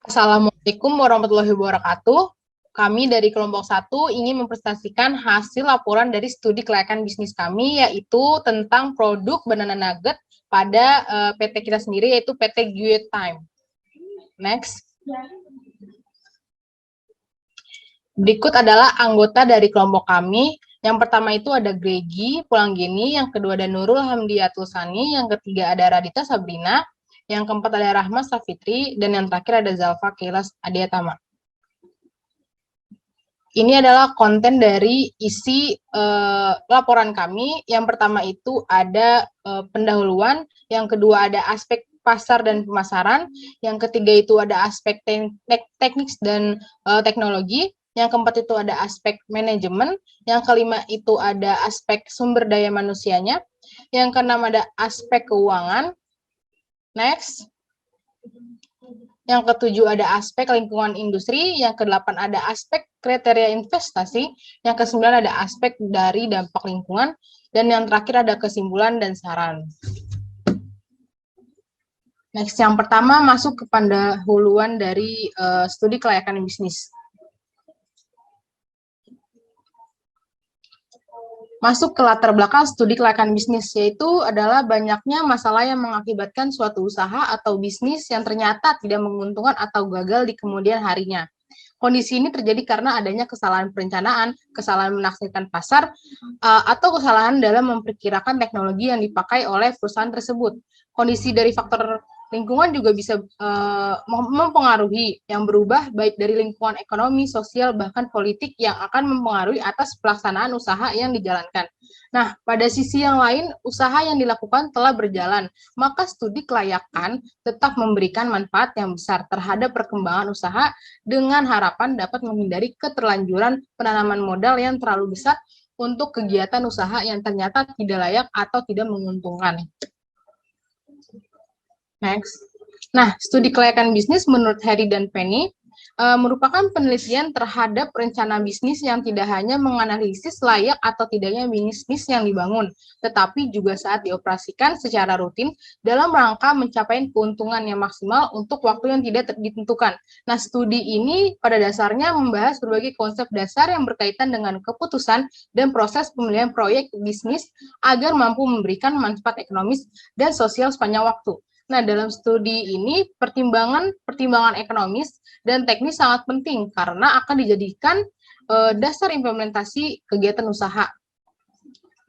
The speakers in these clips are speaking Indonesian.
Assalamualaikum warahmatullahi wabarakatuh. Kami dari kelompok 1 ingin mempresentasikan hasil laporan dari studi kelayakan bisnis kami, yaitu tentang produk banana nugget pada PT kita sendiri, yaitu PT Good Time. Next. Berikut adalah anggota dari kelompok kami. Yang pertama itu ada Gregi Pulanggeni, yang kedua ada Nurul Hamdiatul Sani, yang ketiga ada Radita Sabrina, yang keempat ada Rahma Safitri, dan yang terakhir ada Zalfa Kailas Adiatama. Ini adalah konten dari isi laporan kami. Yang pertama itu ada pendahuluan, yang kedua ada aspek pasar dan pemasaran, yang ketiga itu ada aspek teknik dan teknologi, yang keempat itu ada aspek manajemen, yang kelima itu ada aspek sumber daya manusianya, yang keenam ada aspek keuangan. Next. Yang ketujuh ada aspek lingkungan industri, yang kedelapan ada aspek kriteria investasi, yang kesembilan ada aspek dari dampak lingkungan, dan yang terakhir ada kesimpulan dan saran. Next, yang pertama masuk ke pendahuluan dari studi kelayakan bisnis. Masuk ke latar belakang studi kelayakan bisnis, yaitu adalah banyaknya masalah yang mengakibatkan suatu usaha atau bisnis yang ternyata tidak menguntungkan atau gagal di kemudian harinya. Kondisi ini terjadi karena adanya kesalahan perencanaan, kesalahan menaksirkan pasar, atau kesalahan dalam memperkirakan teknologi yang dipakai oleh perusahaan tersebut. Kondisi dari faktor lingkungan juga bisa mempengaruhi yang berubah baik dari lingkungan ekonomi, sosial, bahkan politik yang akan mempengaruhi atas pelaksanaan usaha yang dijalankan. Nah, pada sisi yang lain, usaha yang dilakukan telah berjalan, maka studi kelayakan tetap memberikan manfaat yang besar terhadap perkembangan usaha dengan harapan dapat menghindari keterlanjuran penanaman modal yang terlalu besar untuk kegiatan usaha yang ternyata tidak layak atau tidak menguntungkan. Next. Nah, studi kelayakan bisnis menurut Harry dan Penny merupakan penelitian terhadap rencana bisnis yang tidak hanya menganalisis layak atau tidaknya bisnis yang dibangun, tetapi juga saat dioperasikan secara rutin dalam rangka mencapai keuntungan yang maksimal untuk waktu yang tidak ditentukan. Nah, studi ini pada dasarnya membahas berbagai konsep dasar yang berkaitan dengan keputusan dan proses pemilihan proyek bisnis agar mampu memberikan manfaat ekonomis dan sosial sepanjang waktu. Nah, dalam studi ini pertimbangan ekonomis dan teknis sangat penting karena akan dijadikan dasar implementasi kegiatan usaha.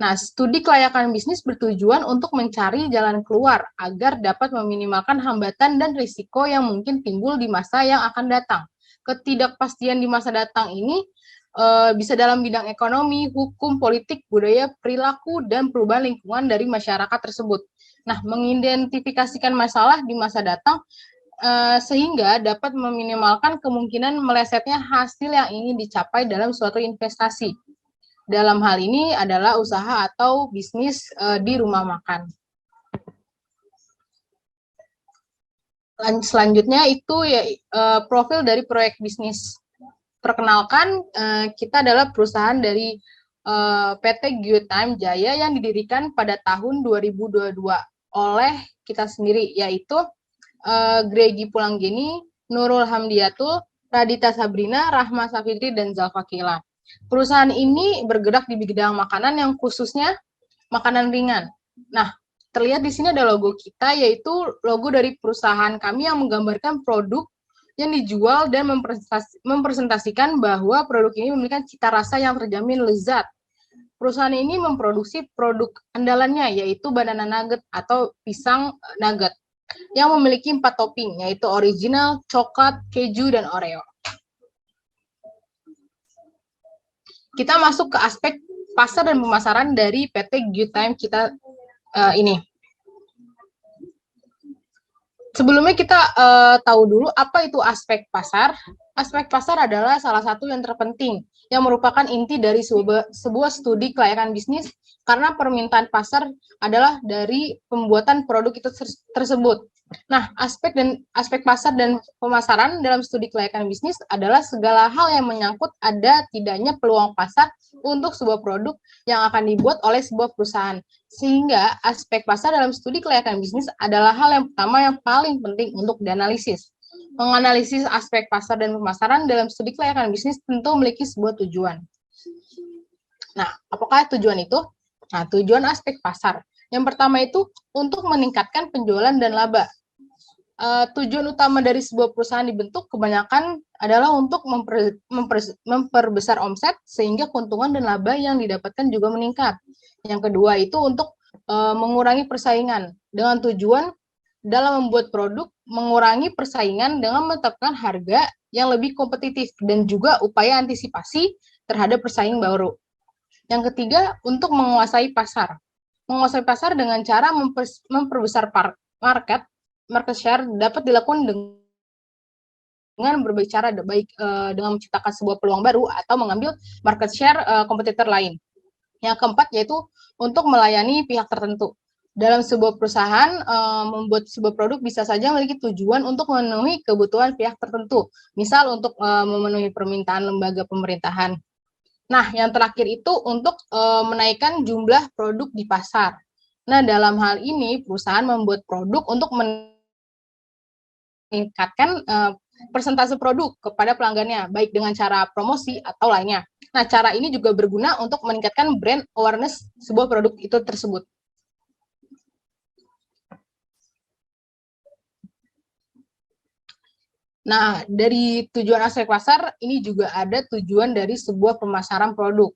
Nah, studi kelayakan bisnis bertujuan untuk mencari jalan keluar agar dapat meminimalkan hambatan dan risiko yang mungkin timbul di masa yang akan datang. Ketidakpastian di masa datang ini bisa dalam bidang ekonomi, hukum, politik, budaya, perilaku, dan perubahan lingkungan dari masyarakat tersebut. Nah, mengidentifikasikan masalah di masa datang sehingga dapat meminimalkan kemungkinan melesetnya hasil yang ingin dicapai dalam suatu investasi. Dalam hal ini adalah usaha atau bisnis di rumah makan. Selanjutnya itu ya profil dari proyek bisnis. Perkenalkan, kita adalah perusahaan dari PT Good Time Jaya yang didirikan pada tahun 2022 oleh kita sendiri, yaitu Gregi Pulanggeni, Nurul Hamdiatul, Radita Sabrina, Rahma Safitri, dan Zalfa Kailas. Perusahaan ini bergerak di bidang makanan yang khususnya makanan ringan. Nah, terlihat di sini ada logo kita, yaitu logo dari perusahaan kami yang menggambarkan produk yang dijual dan mempresentasikan bahwa produk ini memiliki cita rasa yang terjamin lezat. Perusahaan ini memproduksi produk andalannya, yaitu banana nugget atau pisang nugget, yang memiliki 4 topping, yaitu original, coklat, keju, dan oreo. Kita masuk ke aspek pasar dan pemasaran dari PT Good Time kita ini. Sebelumnya kita tahu dulu apa itu aspek pasar. Aspek pasar adalah salah satu yang terpenting, yang merupakan inti dari sebuah studi kelayakan bisnis, karena permintaan pasar adalah dari pembuatan produk itu tersebut. Nah, aspek pasar dan pemasaran dalam studi kelayakan bisnis adalah segala hal yang menyangkut ada tidaknya peluang pasar untuk sebuah produk yang akan dibuat oleh sebuah perusahaan. Sehingga aspek pasar dalam studi kelayakan bisnis adalah hal yang pertama yang paling penting untuk dianalisis. Menganalisis aspek pasar dan pemasaran dalam studi kelayakan bisnis tentu memiliki sebuah tujuan. Nah, apakah tujuan itu? Nah, tujuan aspek pasar. Yang pertama itu untuk meningkatkan penjualan dan laba. Tujuan utama dari sebuah perusahaan dibentuk kebanyakan adalah untuk memperbesar omset sehingga keuntungan dan laba yang didapatkan juga meningkat. Yang kedua itu untuk mengurangi persaingan dengan tujuan dalam membuat produk mengurangi persaingan dengan menetapkan harga yang lebih kompetitif dan juga upaya antisipasi terhadap persaing baru. Yang ketiga, untuk menguasai pasar. Menguasai pasar dengan cara memperbesar market share dapat dilakukan dengan berbagai cara, baik dengan menciptakan sebuah peluang baru atau mengambil market share kompetitor lain. Yang keempat yaitu untuk melayani pihak tertentu. Dalam sebuah perusahaan, membuat sebuah produk bisa saja memiliki tujuan untuk memenuhi kebutuhan pihak tertentu, misal untuk memenuhi permintaan lembaga pemerintahan. Nah, yang terakhir itu untuk menaikkan jumlah produk di pasar. Nah, dalam hal ini, perusahaan membuat produk untuk meningkatkan persentase produk kepada pelanggannya, baik dengan cara promosi atau lainnya. Nah, cara ini juga berguna untuk meningkatkan brand awareness sebuah produk itu tersebut. Nah, dari tujuan aspek pasar, ini juga ada tujuan dari sebuah pemasaran produk,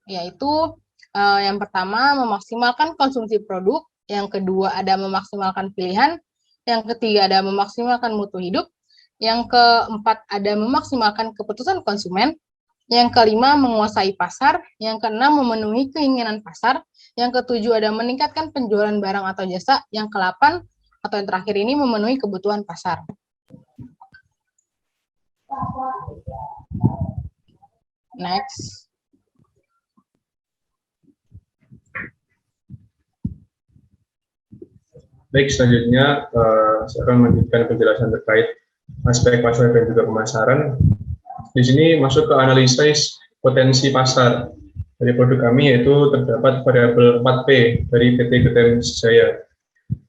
yaitu yang pertama memaksimalkan konsumsi produk, yang kedua ada memaksimalkan pilihan, yang ketiga ada memaksimalkan mutu hidup, yang keempat ada memaksimalkan keputusan konsumen, yang kelima menguasai pasar, yang keenam memenuhi keinginan pasar, yang ketujuh ada meningkatkan penjualan barang atau jasa, yang ke-8 atau yang terakhir ini memenuhi kebutuhan pasar. Next. Baik, selanjutnya saya akan melanjutkan penjelasan terkait aspek pasar dan juga pemasaran. Di sini masuk ke analisis potensi pasar dari produk kami, yaitu terdapat variabel 4P dari PT GTM Jaya.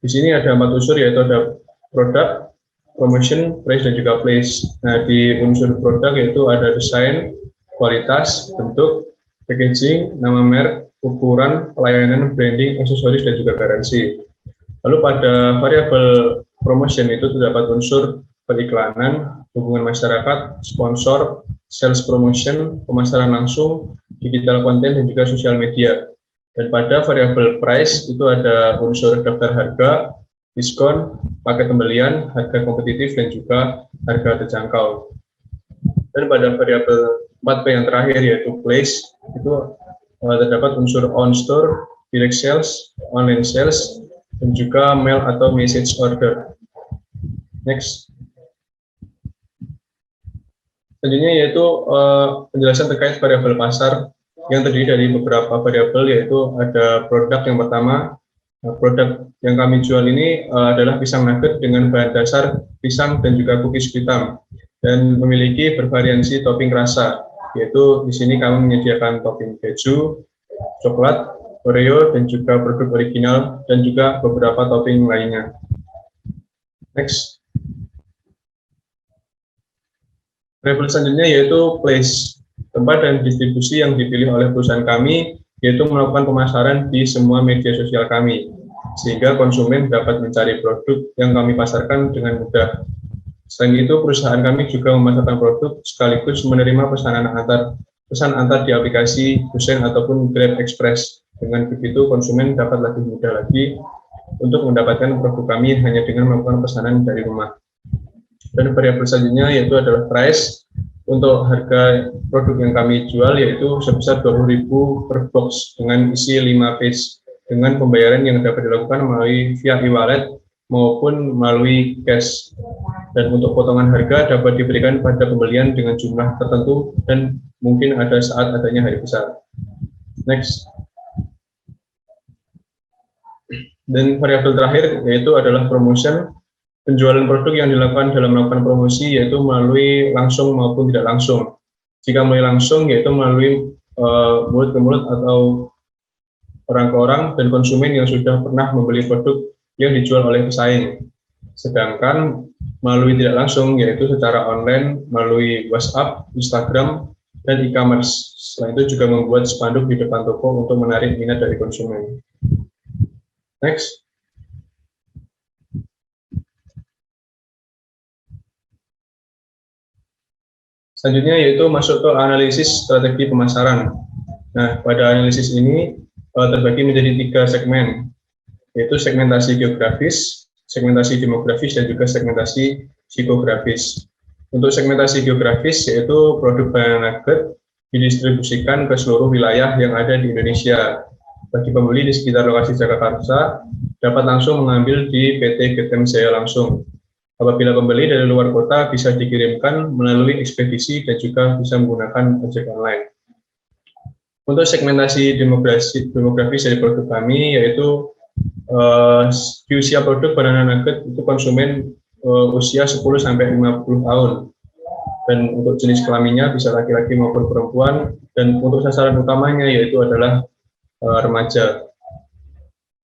Di sini ada 4 unsur, yaitu ada produk, promotion, price, dan juga place. Nah, di unsur produk yaitu ada desain, kualitas, bentuk, packaging, nama merek, ukuran, pelayanan, branding, aksesoris, dan juga garansi. Lalu pada variabel promotion itu terdapat unsur periklanan, hubungan masyarakat, sponsor, sales promotion, pemasaran langsung, digital content, dan juga sosial media. Dan pada variabel price itu ada unsur daftar harga, diskon, paket pembelian, harga kompetitif, dan juga harga terjangkau. Dan pada variabel 4P yang terakhir yaitu place, itu terdapat unsur on store, direct sales, online sales, dan juga mail atau message order. Next. Selanjutnya yaitu penjelasan terkait variabel pasar yang terdiri dari beberapa variabel, yaitu ada produk yang pertama. Produk yang kami jual ini adalah pisang nugget dengan bahan dasar pisang dan juga cookies hitam dan memiliki bervariansi topping rasa, yaitu di sini kami menyediakan topping keju, coklat, Oreo, dan juga produk original dan juga beberapa topping lainnya. Next. Variabel selanjutnya yaitu place, tempat dan distribusi yang dipilih oleh perusahaan kami, yaitu melakukan pemasaran di semua media sosial kami, sehingga konsumen dapat mencari produk yang kami pasarkan dengan mudah. Selain itu, perusahaan kami juga memasarkan produk sekaligus menerima pesan antar di aplikasi Gosen ataupun Grab Express. Dengan begitu, konsumen dapat lebih mudah lagi untuk mendapatkan produk kami hanya dengan melakukan pesanan dari rumah. Dan variabel selanjutnya yaitu adalah price. Untuk harga produk yang kami jual yaitu sebesar 20.000 per box dengan isi 5 piece, dengan pembayaran yang dapat dilakukan melalui via e-wallet maupun melalui cash. Dan untuk potongan harga dapat diberikan pada pembelian dengan jumlah tertentu dan mungkin ada saat adanya hari besar. Next. Dan variabel terakhir yaitu adalah promotion. Penjualan produk yang dilakukan dalam melakukan promosi yaitu melalui langsung maupun tidak langsung. Jika melalui langsung yaitu melalui mulut ke mulut atau orang ke orang dan konsumen yang sudah pernah membeli produk yang dijual oleh pesaing. Sedangkan melalui tidak langsung, yaitu secara online, melalui WhatsApp, Instagram, dan e-commerce. Selain itu juga membuat spanduk di depan toko untuk menarik minat dari konsumen. Next. Selanjutnya yaitu masuk ke analisis strategi pemasaran. Nah, pada analisis ini terbagi menjadi 3 segmen, yaitu segmentasi geografis, segmentasi demografis, dan juga segmentasi psikografis. Untuk segmentasi geografis, yaitu produk Banana Nugget didistribusikan ke seluruh wilayah yang ada di Indonesia. Bagi pembeli di sekitar lokasi Jagakarsa, dapat langsung mengambil di PT Getem Jaya langsung. Apabila pembeli dari luar kota bisa dikirimkan melalui ekspedisi dan juga bisa menggunakan ojek online. Untuk segmentasi demografis dari produk kami, yaitu di usia produk Banana Nugget itu konsumen usia 10-50 tahun. Dan untuk jenis kelaminnya bisa laki-laki maupun perempuan, dan untuk sasaran utamanya yaitu adalah remaja.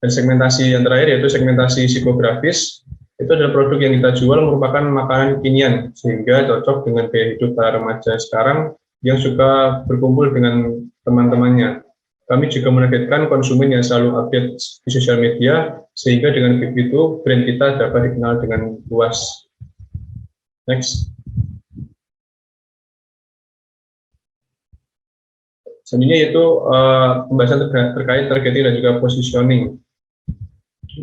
Dan segmentasi yang terakhir yaitu segmentasi psikografis, itu adalah produk yang kita jual merupakan makanan kekinian, sehingga cocok dengan gaya hidup para remaja sekarang yang suka berkumpul dengan teman-temannya. Kami juga menargetkan konsumen yang selalu update di sosial media, sehingga dengan begitu brand kita dapat dikenal dengan luas. Next. Selanjutnya yaitu pembahasan terkait targeting dan juga positioning.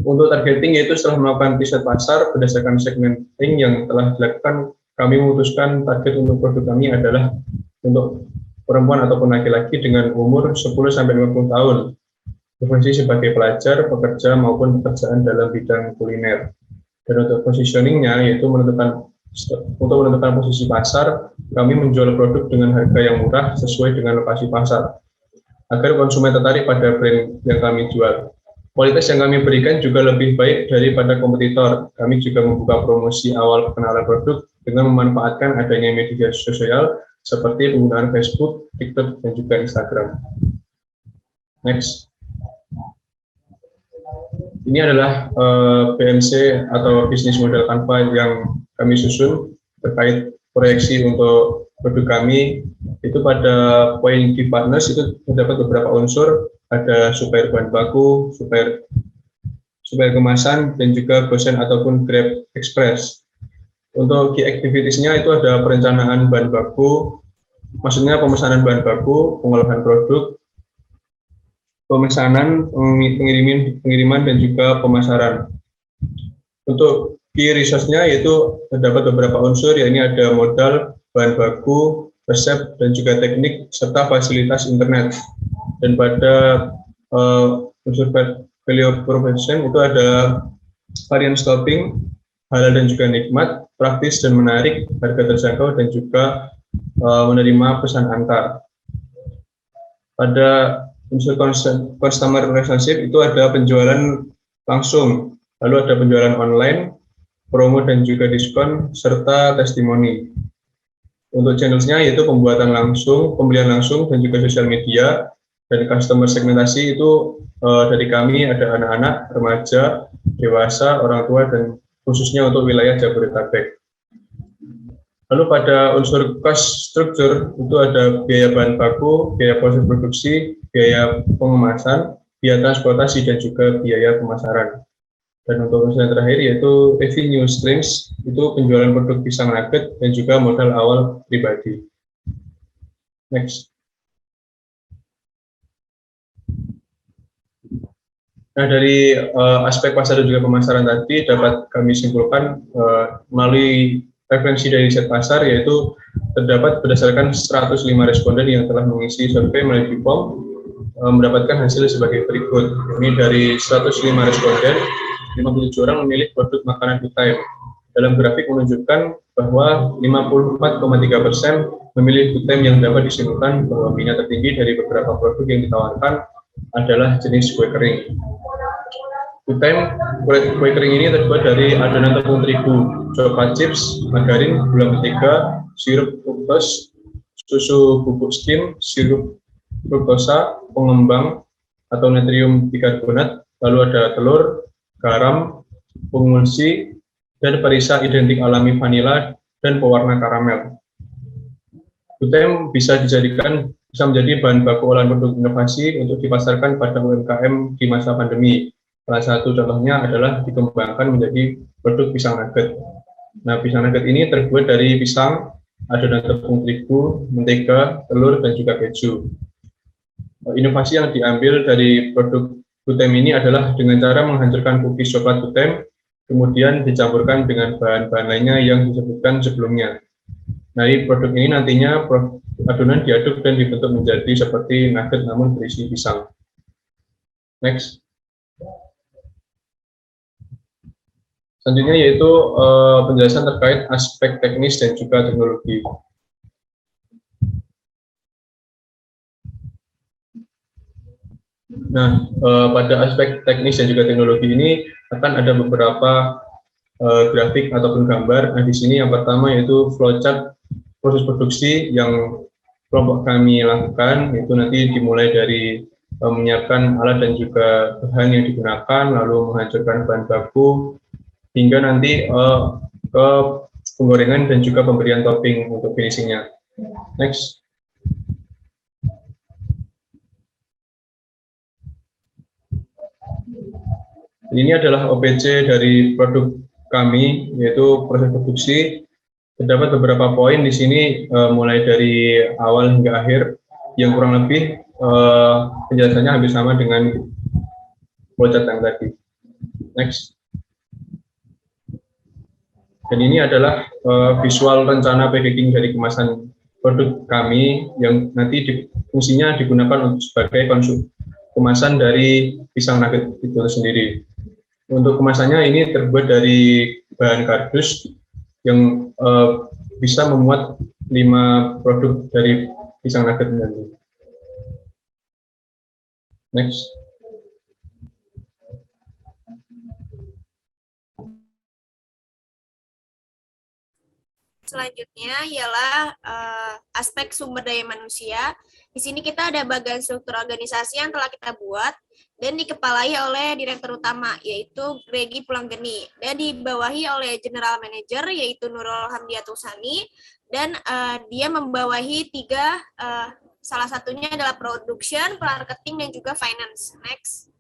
Untuk targeting yaitu setelah melakukan riset pasar berdasarkan segmenting yang telah dilakukan, kami memutuskan target untuk produk kami adalah untuk perempuan ataupun laki-laki dengan umur 10-50 tahun, berfungsi sebagai pelajar, pekerja, maupun pekerjaan dalam bidang kuliner. Dan untuk positioningnya, yaitu untuk menentukan posisi pasar, kami menjual produk dengan harga yang murah sesuai dengan lokasi pasar, agar konsumen tertarik pada brand yang kami jual. Kualitas yang kami berikan juga lebih baik daripada kompetitor. Kami juga membuka promosi awal perkenalan produk dengan memanfaatkan adanya media sosial seperti penggunaan Facebook, TikTok, dan juga Instagram. Next. Ini adalah BMC atau Business Model Canva yang kami susun terkait proyeksi untuk produk kami. Itu pada poin key partners itu terdapat beberapa unsur, ada supplier bahan baku, supplier kemasan, dan juga gosen ataupun Grab Express. Untuk key activities-nya itu ada perencanaan bahan baku, maksudnya pemesanan bahan baku, pengolahan produk, pemesanan, pengiriman, dan juga pemasaran. Untuk key resource-nya yaitu terdapat beberapa unsur, yakni ada modal, bahan baku, resep, dan juga teknik, serta fasilitas internet. Dan pada unsur value proposition itu ada varian stopping, halal dan juga nikmat, praktis dan menarik, harga terjangkau, dan juga menerima pesan antar. Pada unsur customer relationship itu ada penjualan langsung, lalu ada penjualan online, promo dan juga diskon, serta testimoni. Untuk channels-nya yaitu pembuatan langsung, pembelian langsung, dan juga sosial media. Dan customer segmentasi itu dari kami ada anak-anak, remaja, dewasa, orang tua, dan khususnya untuk wilayah Jabodetabek. Lalu pada unsur cost structure itu ada biaya bahan baku, biaya proses produksi, biaya pengemasan, biaya transportasi, dan juga biaya pemasaran. Dan untuk unsur yang terakhir yaitu revenue streams, itu penjualan produk pisang nugget dan juga modal awal pribadi. Next. Nah, dari aspek pasar dan juga pemasaran tadi dapat kami simpulkan melalui referensi dari riset pasar, yaitu terdapat berdasarkan 105 responden yang telah mengisi survei melalui form mendapatkan hasil sebagai berikut. Ini dari 105 responden, 57 orang memilih produk makanan UTM. Dalam grafik menunjukkan bahwa 54,3% memilih UTM yang dapat disimpulkan bahwa minat tertinggi dari beberapa produk yang ditawarkan adalah jenis kue kering. UTM kue kering ini terbuat dari adonan tepung terigu, coklat chips, margarin, gula mentega, sirup fruktos, susu bubuk skim, sirup fruktosa, pengembang atau natrium bikarbonat, lalu ada telur, garam, pengulsi, dan perisa identik alami vanila dan pewarna karamel. UTM bisa menjadi bahan baku olahan produk inovasi untuk dipasarkan pada UMKM di masa pandemi. Salah satu contohnya adalah dikembangkan menjadi produk pisang nugget. Nah, pisang nugget ini terbuat dari pisang, adonan tepung terigu, mentega, telur, dan juga keju. Inovasi yang diambil dari produk UTM ini adalah dengan cara menghancurkan cookies coklat UTM, kemudian dicampurkan dengan bahan-bahan lainnya yang disebutkan sebelumnya. Nah, produk ini nantinya adonan diaduk dan dibentuk menjadi seperti nugget namun berisi pisang. Next. Selanjutnya yaitu penjelasan terkait aspek teknis dan juga teknologi. Nah, pada aspek teknis dan juga teknologi ini akan ada beberapa grafik ataupun gambar. Nah, di sini yang pertama yaitu flowchart proses produksi yang kelompok kami lakukan, itu nanti dimulai dari menyiapkan alat dan juga bahan yang digunakan, lalu menghancurkan bahan baku, hingga nanti ke penggorengan dan juga pemberian topping untuk finishingnya. Next. Ini adalah OPC dari produk kami, yaitu proses produksi. Terdapat beberapa poin di sini, mulai dari awal hingga akhir, yang kurang lebih penjelasannya hampir sama dengan flowchart yang tadi. Next. Dan ini adalah visual rencana packaging dari kemasan produk kami yang nanti fungsinya digunakan untuk sebagai kemasan dari pisang nugget itu sendiri. Untuk kemasannya ini terbuat dari bahan kardus yang bisa memuat 5 produk dari pisang nugget nanti. Next. Selanjutnya ialah aspek sumber daya manusia. Di sini kita ada bagian struktur organisasi yang telah kita buat dan dikepalai oleh direktur utama, yaitu Gregi Pulanggeni, dan dibawahi oleh general manager, yaitu Nurul Hamdiatusani, dan dia membawahi 3, salah satunya adalah production, marketing, dan juga finance. Next.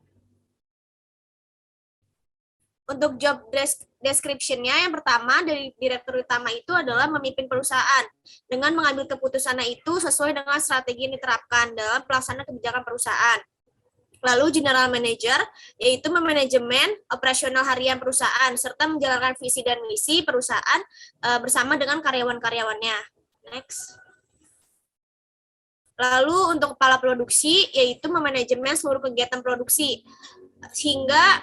Untuk job description-nya, yang pertama dari direktur utama itu adalah memimpin perusahaan dengan mengambil keputusan itu sesuai dengan strategi yang diterapkan dalam pelaksanaan kebijakan perusahaan. Lalu general manager, yaitu memanajemen operasional harian perusahaan serta menjalankan visi dan misi perusahaan bersama dengan karyawan-karyawannya. Next. Lalu untuk kepala produksi, yaitu memanajemen seluruh kegiatan produksi, sehingga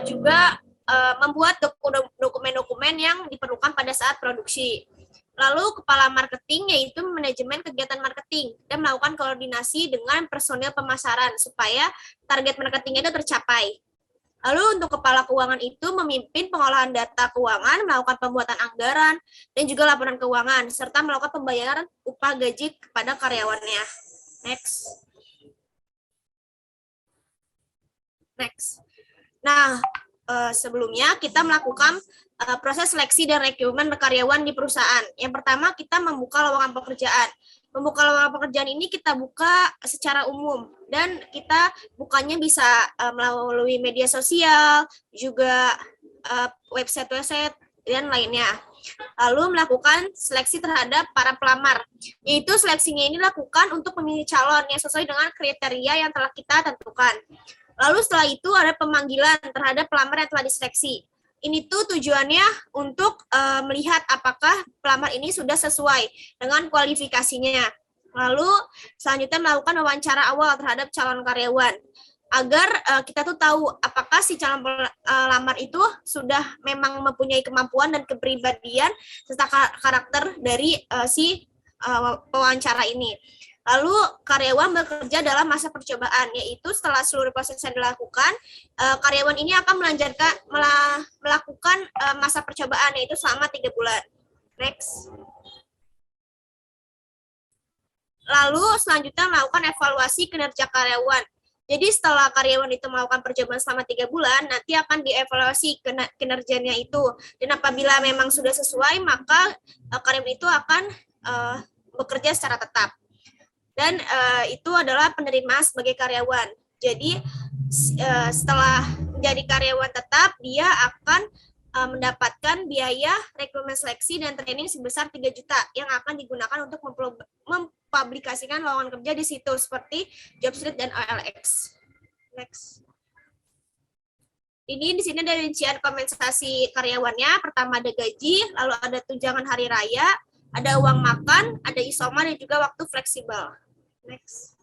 juga membuat dokumen-dokumen yang diperlukan pada saat produksi. Lalu kepala marketing, yaitu manajemen kegiatan marketing dan melakukan koordinasi dengan personil pemasaran supaya target marketingnya itu tercapai. Lalu untuk kepala keuangan itu memimpin pengolahan data keuangan, melakukan pembuatan anggaran dan juga laporan keuangan serta melakukan pembayaran upah gaji kepada karyawannya. Next. Nah, sebelumnya kita melakukan proses seleksi dan rekrutmen karyawan di perusahaan. Yang pertama, kita membuka lowongan pekerjaan. Membuka lowongan pekerjaan ini kita buka secara umum dan kita bukanya bisa melalui media sosial, juga website-website dan lainnya. Lalu melakukan seleksi terhadap para pelamar, yaitu seleksinya ini dilakukan untuk memilih calon yang sesuai dengan kriteria yang telah kita tentukan. Lalu setelah itu ada pemanggilan terhadap pelamar yang telah diseleksi. Ini tuh tujuannya untuk melihat apakah pelamar ini sudah sesuai dengan kualifikasinya. Lalu selanjutnya melakukan wawancara awal terhadap calon karyawan agar kita tuh tahu apakah si calon pelamar itu sudah memang mempunyai kemampuan dan kepribadian serta karakter dari si pewawancara ini. Lalu karyawan bekerja dalam masa percobaan, yaitu setelah seluruh proses yang dilakukan, karyawan ini akan melakukan masa percobaan, yaitu selama 3 bulan. Next. Lalu selanjutnya melakukan evaluasi kinerja karyawan. Jadi setelah karyawan itu melakukan percobaan selama 3 bulan, nanti akan dievaluasi kinerjanya itu. Dan apabila memang sudah sesuai, maka karyawan itu akan bekerja secara tetap. Dan itu adalah penerimaan sebagai karyawan. Jadi setelah menjadi karyawan tetap, dia akan mendapatkan biaya rekrutmen seleksi dan training sebesar 3 juta yang akan digunakan untuk mempublikasikan lowongan kerja di situs seperti Jobstreet dan OLX. Next. Ini di sini ada rincian kompensasi karyawannya. Pertama ada gaji, lalu ada tunjangan hari raya, ada uang makan, ada isoman dan juga waktu fleksibel. Next.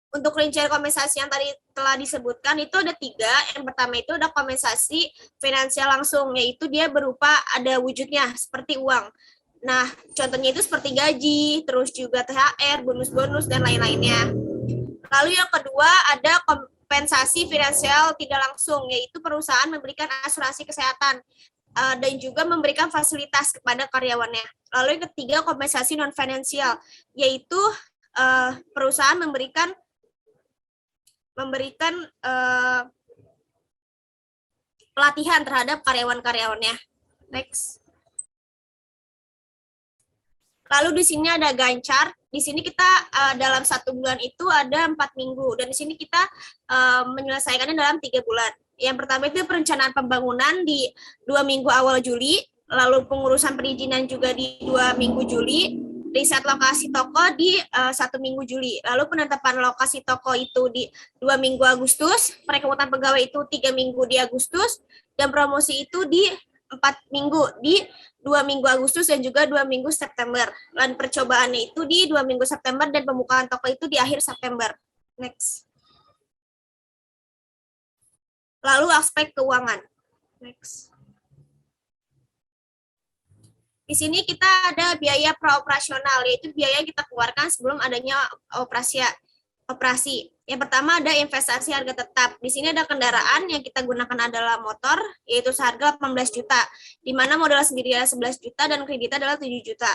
Untuk rincian kompensasi yang tadi telah disebutkan itu ada 3. Yang pertama itu ada kompensasi finansial langsung, yaitu dia berupa ada wujudnya seperti uang. Nah, contohnya itu seperti gaji, terus juga THR, bonus-bonus, dan lain-lainnya. Lalu yang kedua ada kompensasi finansial tidak langsung, yaitu perusahaan memberikan asuransi kesehatan dan juga memberikan fasilitas kepada karyawannya. Lalu yang ketiga kompensasi non-finansial, yaitu perusahaan memberikan pelatihan terhadap karyawan-karyawannya. Next. Lalu di sini ada gancar. Di sini kita dalam 1 bulan itu ada 4 minggu. Dan di sini kita menyelesaikannya dalam 3 bulan. Yang pertama itu perencanaan pembangunan di 2 minggu awal Juli. Lalu pengurusan perizinan juga di 2 minggu Juli. Riset lokasi toko di 1 minggu Juli. Lalu penetapan lokasi toko itu di 2 minggu Agustus. Perekrutan pegawai itu 3 minggu di Agustus. Dan promosi itu di 4 minggu di 2 minggu Agustus dan juga 2 minggu September. Dan percobaannya itu di 2 minggu September dan pembukaan toko itu di akhir September. Next. Lalu aspek keuangan. Next. Di sini kita ada biaya praoperasional, yaitu biaya yang kita keluarkan sebelum adanya operasi. Yang pertama ada investasi harga tetap. Di sini ada kendaraan yang kita gunakan adalah motor, yaitu seharga 18 juta, di mana modal sendiri adalah 11 juta dan kredit adalah 7 juta.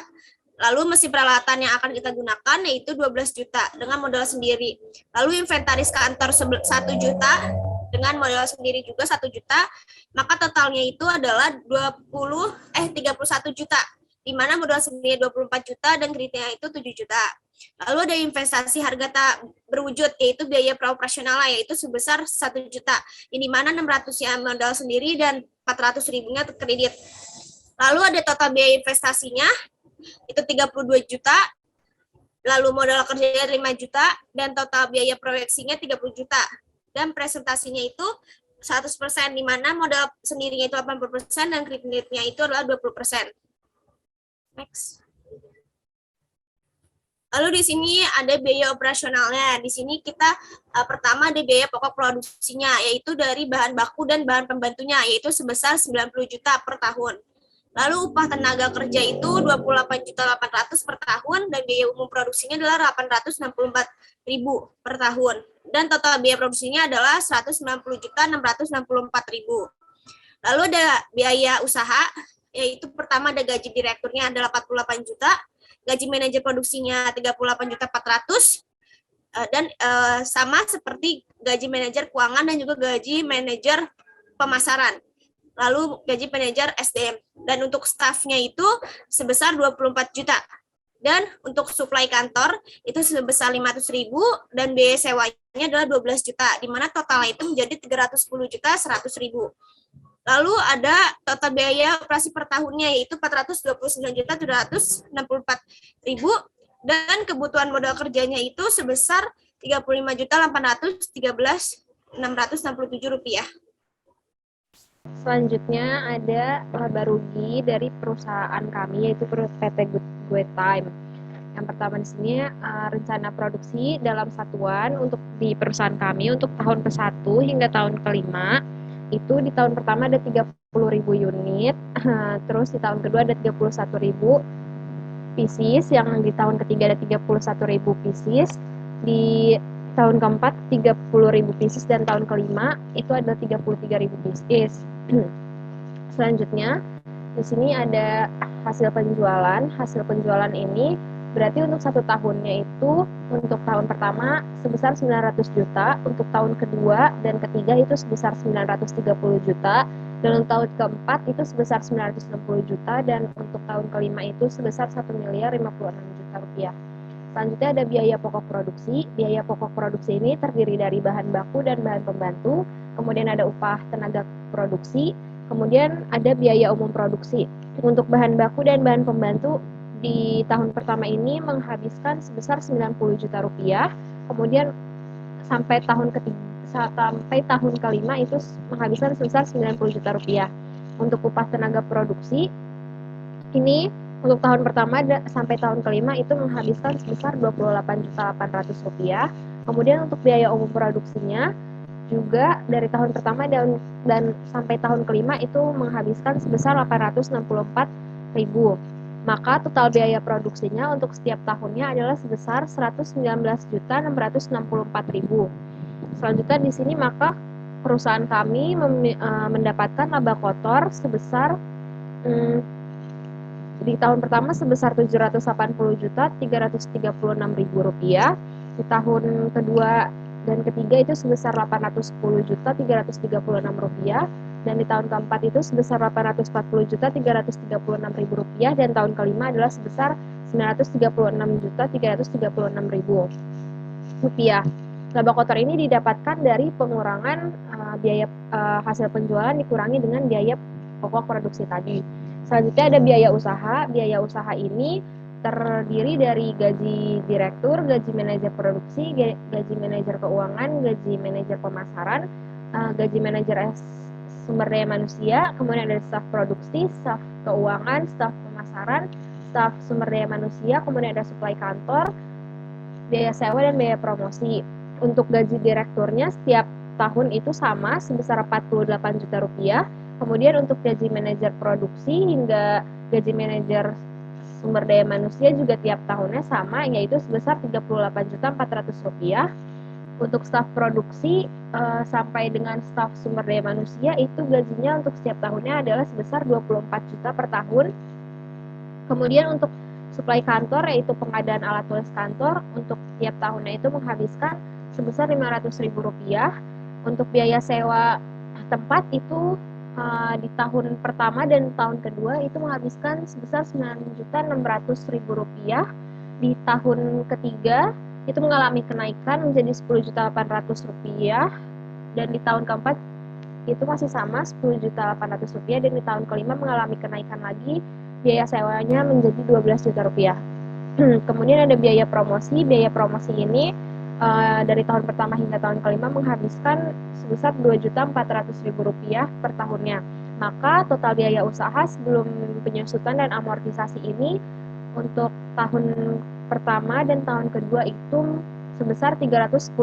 Lalu mesin peralatan yang akan kita gunakan yaitu 12 juta dengan modal sendiri. Lalu inventaris kantor 1 juta dengan modal sendiri juga 1 juta, maka totalnya itu adalah 31 juta, di mana modal sendiri 24 juta dan kreditnya itu 7 juta. Lalu ada investasi harga tak berwujud, yaitu biaya praoperasional, yaitu sebesar 1 juta, di mana 600-nya modal sendiri dan 400.000-nya kredit. Lalu ada total biaya investasinya, itu 32 juta, lalu modal kerjanya 5 juta, dan total biaya proyeksinya 30 juta. Dan presentasinya itu 100%, di mana modal sendirinya itu 80% dan kreditnya itu adalah 20%. Next. Lalu di sini ada biaya operasionalnya. Di sini kita pertama ada biaya pokok produksinya, yaitu dari bahan baku dan bahan pembantunya, yaitu sebesar 90 juta per tahun. Lalu upah tenaga kerja itu 28.800 per tahun dan biaya umum produksinya adalah 864.000 per tahun. Dan total biaya produksinya adalah 190.664.000. Lalu ada biaya usaha, yaitu pertama ada gaji direkturnya adalah 48 juta, gaji manajer produksinya 38.400.000, dan sama seperti gaji manajer keuangan dan juga gaji manajer pemasaran. Lalu gaji manajer SDM. Dan untuk stafnya itu sebesar 24 juta. Dan untuk suplai kantor itu sebesar 500.000 dan biaya sewanya adalah 12 juta, di mana totalnya itu menjadi 310.100.000. Lalu ada total biaya operasi per tahunnya yaitu 429.764.000 dan kebutuhan modal kerjanya itu sebesar 35.813.667 rupiah. Selanjutnya ada laba rugi dari perusahaan kami, yaitu PT Good Time. Yang pertama di sini rencana produksi dalam satuan untuk di perusahaan kami untuk tahun ke-1 hingga tahun ke-5 itu di tahun pertama ada 30.000 unit, terus di tahun kedua ada 31.000 pieces, yang di tahun ketiga ada 31.000 pieces, di tahun keempat 30.000 pieces, dan tahun kelima itu ada 33.000 pieces. Selanjutnya di sini ada hasil penjualan. Hasil penjualan ini Berarti untuk 1 tahunnya itu untuk tahun pertama sebesar 900 juta, untuk tahun kedua dan ketiga itu sebesar 930 juta, dan untuk tahun keempat itu sebesar 960 juta, dan untuk tahun kelima itu sebesar 1.056.000.000 rupiah. Selanjutnya ada biaya pokok produksi. Biaya pokok produksi ini terdiri dari bahan baku dan bahan pembantu, kemudian ada upah tenaga produksi, kemudian ada biaya umum produksi. Untuk bahan baku dan bahan pembantu di tahun pertama ini menghabiskan sebesar 90 juta rupiah, kemudian sampai tahun kelima itu menghabiskan sebesar 90 juta rupiah. Untuk upah tenaga produksi ini untuk tahun pertama sampai tahun kelima itu menghabiskan sebesar 28.800.000 rupiah. Kemudian untuk biaya umum produksinya juga dari tahun pertama dan sampai tahun kelima itu menghabiskan sebesar 864.000. Maka total biaya produksinya untuk setiap tahunnya adalah sebesar 119.664.000. Selanjutnya di sini maka perusahaan kami mendapatkan laba kotor sebesar di tahun pertama sebesar 780.336.000 rupiah, di tahun kedua dan ketiga itu sebesar 810.336 rupiah, dan di tahun keempat itu sebesar 840.336.000 rupiah, dan tahun kelima adalah sebesar 936.336.000 rupiah. Laba kotor ini didapatkan dari pengurangan biaya hasil penjualan dikurangi dengan biaya pokok produksi tadi. Selanjutnya ada biaya usaha. Biaya usaha ini terdiri dari gaji direktur, gaji manajer produksi, gaji manajer keuangan, gaji manajer pemasaran, gaji manajer sumber daya manusia, kemudian ada staf produksi, staf keuangan, staf pemasaran, staf sumber daya manusia, kemudian ada suplai kantor, biaya sewa, dan biaya promosi. Untuk gaji direkturnya setiap tahun itu sama sebesar 48 juta rupiah. Kemudian untuk gaji manajer produksi hingga gaji manajer sumber daya manusia juga tiap tahunnya sama, yaitu sebesar 38.400.000 rupiah. Untuk staf produksi sampai dengan staf sumber daya manusia itu gajinya untuk setiap tahunnya adalah sebesar 24 juta per tahun. Kemudian untuk suplai kantor yaitu pengadaan alat tulis kantor untuk tiap tahunnya itu menghabiskan sebesar 500.000 rupiah. Untuk biaya sewa tempat itu di tahun pertama dan tahun kedua itu menghabiskan sebesar 9.600.000 rupiah. Di tahun ketiga itu mengalami kenaikan menjadi 10.800.000 rupiah, dan di tahun keempat itu masih sama 10.800.000 rupiah, dan di tahun kelima mengalami kenaikan lagi, biaya sewanya menjadi 12 juta rupiah. Kemudian ada biaya promosi. Biaya promosi ini dari tahun pertama hingga tahun kelima menghabiskan sebesar 2.400.000 rupiah per tahunnya. Maka total biaya usaha sebelum penyusutan dan amortisasi ini untuk tahun pertama dan tahun kedua itu sebesar 310.100.000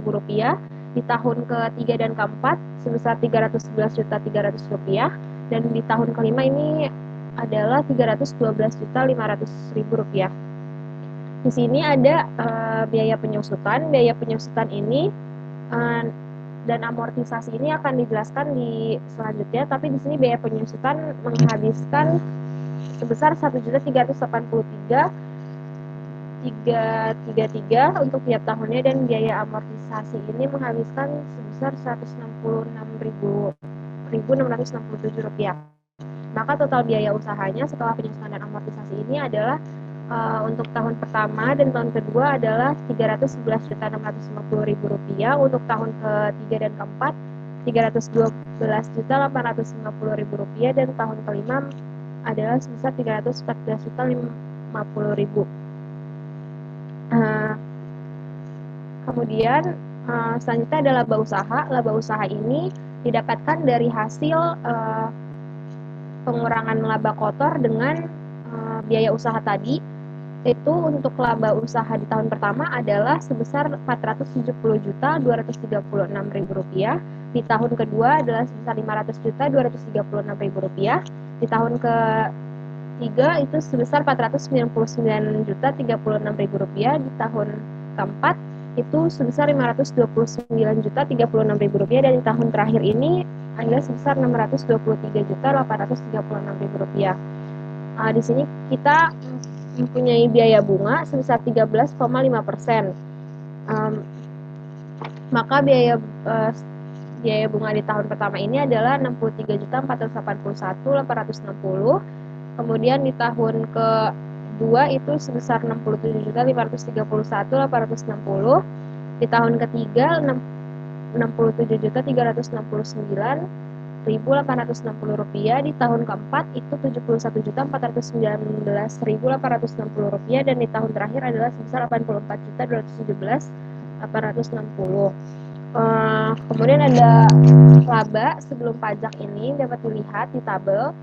rupiah, di tahun ketiga dan keempat sebesar 311.300.000 rupiah, dan di tahun kelima ini adalah 312.500.000 rupiah. Di sini ada biaya penyusutan. Biaya penyusutan ini dan amortisasi ini akan dijelaskan di selanjutnya, tapi di sini biaya penyusutan menghabiskan sebesar 1.383.333 untuk tiap tahunnya, dan biaya amortisasi ini menghabiskan sebesar 166.667 rupiah. Maka total biaya usahanya setelah penyusutan dan amortisasi ini adalah untuk tahun pertama dan tahun kedua adalah 311.650.000 rupiah, untuk tahun ketiga dan keempat 312.850.000 rupiah, dan tahun kelima adalah sebesar 314.050.000. Kemudian selanjutnya ada laba usaha. Laba usaha ini didapatkan dari hasil pengurangan laba kotor dengan biaya usaha tadi. Itu untuk laba usaha di tahun pertama adalah sebesar 470.236.000 rupiah, di tahun kedua adalah sebesar 500.236.000 rupiah, di tahun ketiga itu sebesar 499.036.000 rupiah, di tahun keempat itu sebesar 529.036.000 rupiah, dan di tahun terakhir ini adalah sebesar 623.836.000 rupiah. Di sini kita mempunyai biaya bunga sebesar 13,5%. Maka biaya bunga di tahun pertama ini adalah 63.481.860. Kemudian di tahun kedua itu sebesar 67.531.860. Di tahun ketiga 67.369.860 rupiah. Di tahun keempat itu 71.419.860 rupiah, dan di tahun terakhir adalah sebesar 84.217.860. Kemudian ada laba sebelum pajak ini dapat dilihat di tabel.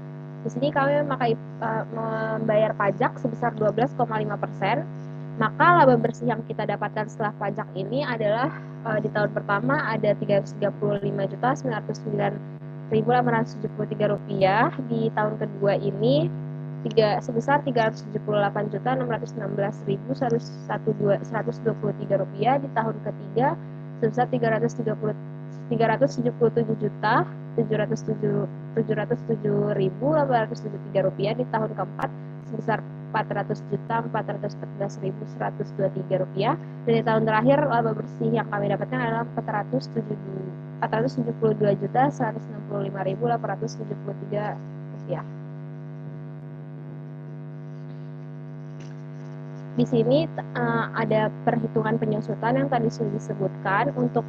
Di sini kami membayar pajak sebesar 12,5%. Maka laba bersih yang kita dapatkan setelah pajak ini adalah di tahun pertama ada 335.909.873 rupiah. Di tahun kedua ini sebesar 378.616.123 rupiah. Di tahun ketiga sebesar 370.707.873 rupiah. Di tahun keempat sebesar 400.414.123 rupiah. Dan di tahun terakhir laba bersih yang kami dapatkan adalah 472.165.873 rupiah. Di sini ada perhitungan penyusutan yang tadi sudah disebutkan. Untuk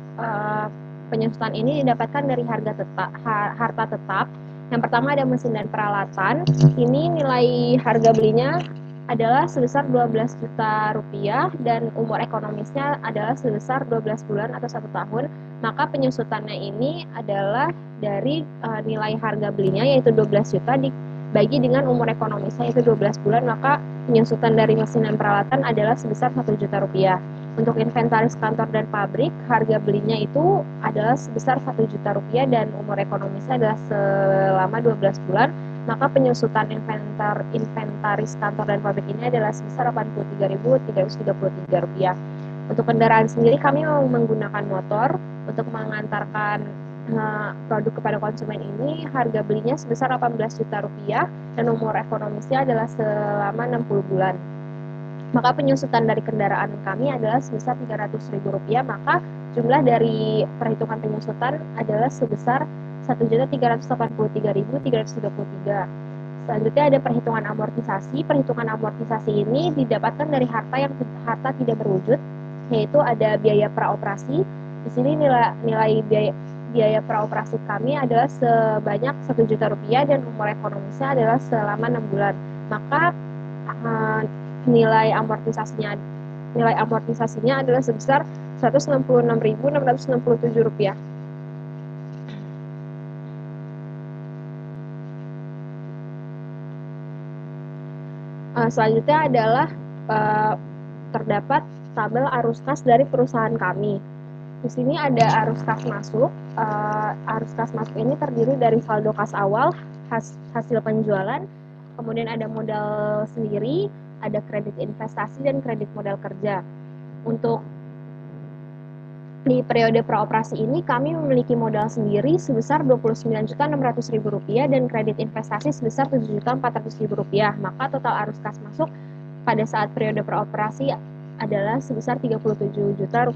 penyusutan ini didapatkan dari harta tetap. Yang pertama ada mesin dan peralatan. Ini nilai harga belinya adalah sebesar 12 juta rupiah dan umur ekonomisnya adalah sebesar 12 bulan atau 1 tahun. Maka penyusutannya ini adalah dari nilai harga belinya yaitu 12 juta dibagi dengan umur ekonomisnya yaitu 12 bulan, maka penyusutan dari mesin dan peralatan adalah sebesar 1 juta rupiah. Untuk inventaris kantor dan pabrik, harga belinya itu adalah sebesar 1 juta rupiah dan umur ekonomisnya adalah selama 12 bulan. Maka penyusutan inventaris kantor dan pabrik ini adalah sebesar 83.333 rupiah. Untuk kendaraan sendiri kami mau menggunakan motor untuk mengantarkan produk kepada konsumen ini. Harga belinya sebesar 18 juta rupiah dan umur ekonomisnya adalah selama 60 bulan. Maka penyusutan dari kendaraan kami adalah sebesar 300.000 rupiah, maka jumlah dari perhitungan penyusutan adalah sebesar 1.383.333. Selanjutnya ada perhitungan amortisasi. Perhitungan amortisasi ini didapatkan dari harta tidak berwujud, yaitu ada biaya praoperasi. Di sini nilai biaya praoperasi kami adalah sebanyak 1 juta rupiah dan umur ekonomisnya adalah selama 6 bulan. Maka nilai amortisasinya adalah sebesar 166.667 rupiah. Selanjutnya adalah terdapat tabel arus kas dari perusahaan kami. Di sini ada arus kas masuk. Arus kas masuk ini terdiri dari saldo kas awal, hasil penjualan, kemudian ada modal sendiri, ada kredit investasi dan kredit modal kerja. Untuk di periode praoperasi ini kami memiliki modal sendiri sebesar Rp29.600.000 dan kredit investasi sebesar Rp7.400.000. Maka total arus kas masuk pada saat periode praoperasi adalah sebesar Rp37 juta.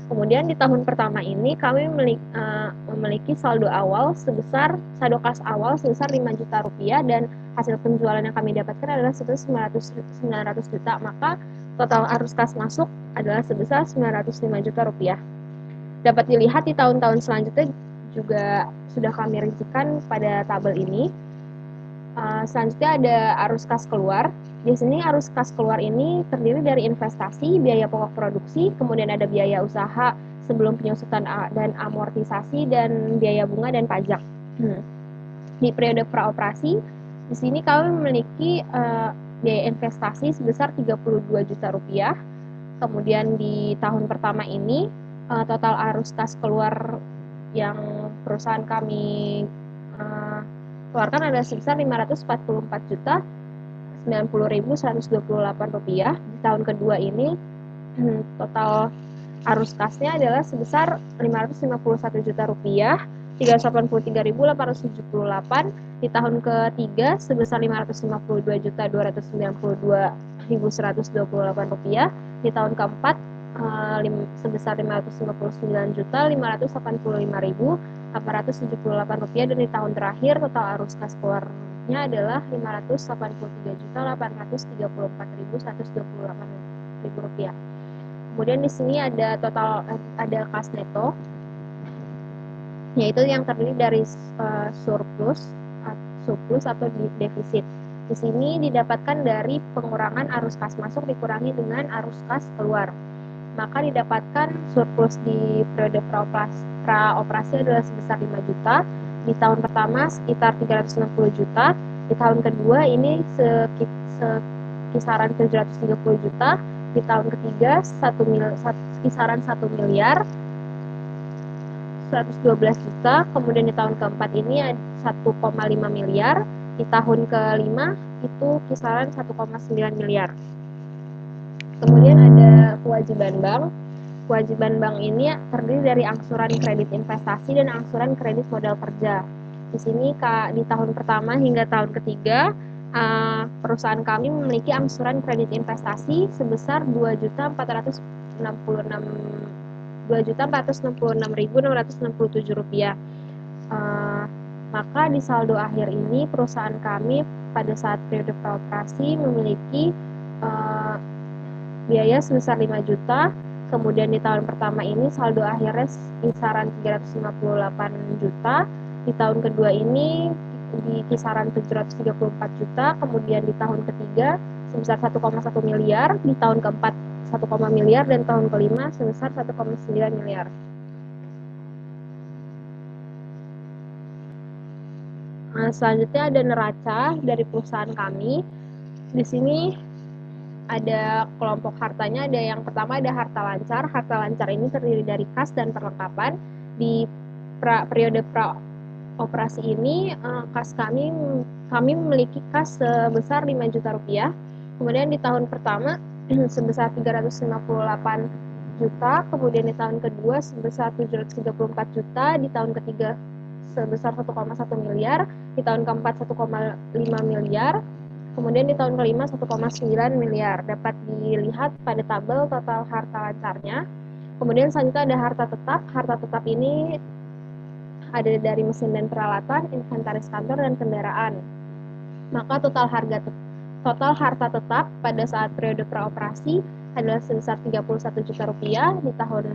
Kemudian di tahun pertama ini kami memiliki saldo kas awal sebesar 5 juta rupiah dan hasil penjualan yang kami dapatkan adalah sebesar 900 juta. Maka total arus kas masuk adalah sebesar 905 juta rupiah. Dapat dilihat di tahun-tahun selanjutnya juga sudah kami rincikan pada tabel ini. Selanjutnya ada arus kas keluar. Di sini arus kas keluar ini terdiri dari investasi, biaya pokok produksi, kemudian ada biaya usaha sebelum penyusutan dan amortisasi, dan biaya bunga dan pajak. Di periode praoperasi, di sini kami memiliki biaya investasi sebesar 32 juta rupiah. Kemudian di tahun pertama ini total arus kas keluar yang perusahaan kami keluarkan adalah sebesar 544.090.128 rupiah. Di tahun kedua ini total arus kasnya adalah sebesar 551 juta rupiah. 383.878, di tahun ketiga sebesar 552.292.128 rupiah, di tahun keempat sebesar 559.585.878 rupiah, dan di tahun terakhir total arus kas keluarnya adalah 583.834.128 rupiah. Kemudian di sini ada kas neto, yaitu yang terdiri dari surplus atau defisit. Di sini didapatkan dari pengurangan arus kas masuk dikurangi dengan arus kas keluar. Maka didapatkan surplus di periode praoperasi adalah sebesar 5 juta, di tahun pertama sekitar 360 juta, di tahun kedua ini kisaran 730 juta, di tahun ketiga kisaran 1 miliar 112 juta, kemudian di tahun keempat ini 1,5 miliar, di tahun kelima itu kisaran 1,9 miliar. Kemudian ada kewajiban bank. Kewajiban bank ini terdiri dari angsuran kredit investasi dan angsuran kredit modal kerja. Di sini di tahun pertama hingga tahun ketiga perusahaan kami memiliki angsuran kredit investasi sebesar 2.466.667 rupiah. Maka di saldo akhir ini perusahaan kami pada saat periode praoperasi memiliki biaya sebesar 5 juta. Kemudian di tahun pertama ini saldo akhirnya kisaran 358 juta. Di tahun kedua ini di kisaran 734 juta. Kemudian di tahun ketiga sebesar 1,1 miliar. Di tahun keempat 1, miliar, dan tahun kelima sebesar 1,9 miliar. Selanjutnya ada neraca dari perusahaan kami. Di sini ada kelompok hartanya, ada yang pertama ada harta lancar. Harta lancar ini terdiri dari kas dan perlengkapan. Di periode praoperasi ini kas kami memiliki kas sebesar 5 juta rupiah. Kemudian di tahun pertama sebesar 358 juta, kemudian di tahun kedua sebesar 734 juta, di tahun ketiga sebesar 1,1 miliar, di tahun keempat 1,5 miliar, kemudian di tahun kelima 1,9 miliar. Dapat dilihat pada tabel total harta lancarnya. Kemudian selanjutnya ada harta tetap. Harta tetap ini ada dari mesin dan peralatan, inventaris kantor, dan kendaraan. Maka total harta tetap pada saat periode praoperasi adalah sebesar 31 juta rupiah. Di tahun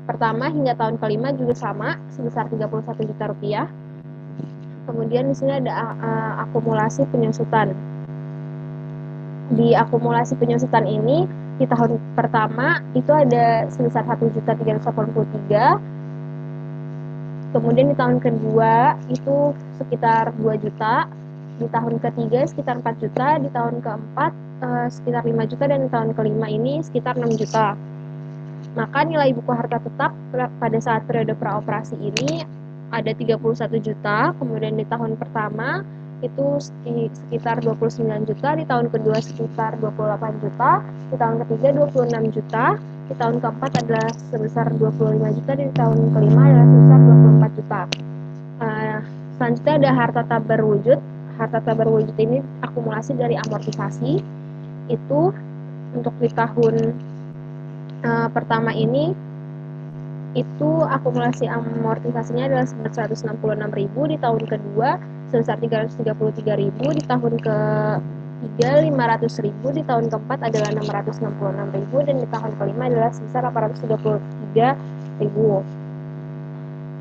pertama hingga tahun kelima juga sama, sebesar 31 juta rupiah. Kemudian di sini ada akumulasi penyusutan. Di akumulasi penyusutan ini di tahun pertama itu ada sebesar 1.383. Kemudian di tahun kedua itu sekitar 2 juta, di tahun ketiga sekitar 4 juta, di tahun keempat sekitar 5 juta, dan di tahun kelima ini sekitar 6 juta. Maka nilai buku harta tetap pada saat periode praoperasi ini ada 31 juta, kemudian di tahun pertama itu sekitar 29 juta, di tahun kedua sekitar 28 juta, di tahun ketiga 26 juta, di tahun keempat adalah sebesar 25 juta, dan di tahun kelima adalah sebesar 24 juta. Selanjutnya ada harta tak berwujud. Harta tak berwujud ini akumulasi dari amortisasi. Itu untuk di tahun pertama ini itu akumulasi amortisasinya adalah sebesar 166.000, di tahun kedua sebesar 333.000, di tahun ketiga 500.000, di tahun keempat adalah 666.000, dan di tahun kelima adalah sebesar 833.000.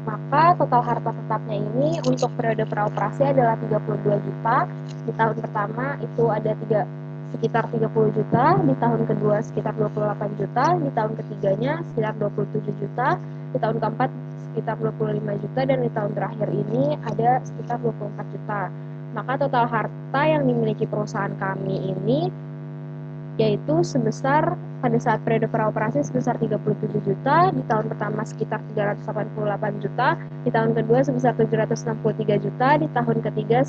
Maka total harta tetapnya ini untuk periode praoperasi adalah 32 juta. Di tahun pertama itu ada sekitar 30 juta, di tahun kedua sekitar 28 juta, di tahun ketiganya sekitar 27 juta, di tahun keempat sekitar 25 juta, dan di tahun terakhir ini ada sekitar 24 juta. Maka total harta yang dimiliki perusahaan kami ini yaitu sebesar pada saat periode praoperasi sebesar 37 juta, di tahun pertama sekitar 388 juta, di tahun kedua sebesar 763 juta, di tahun ketiga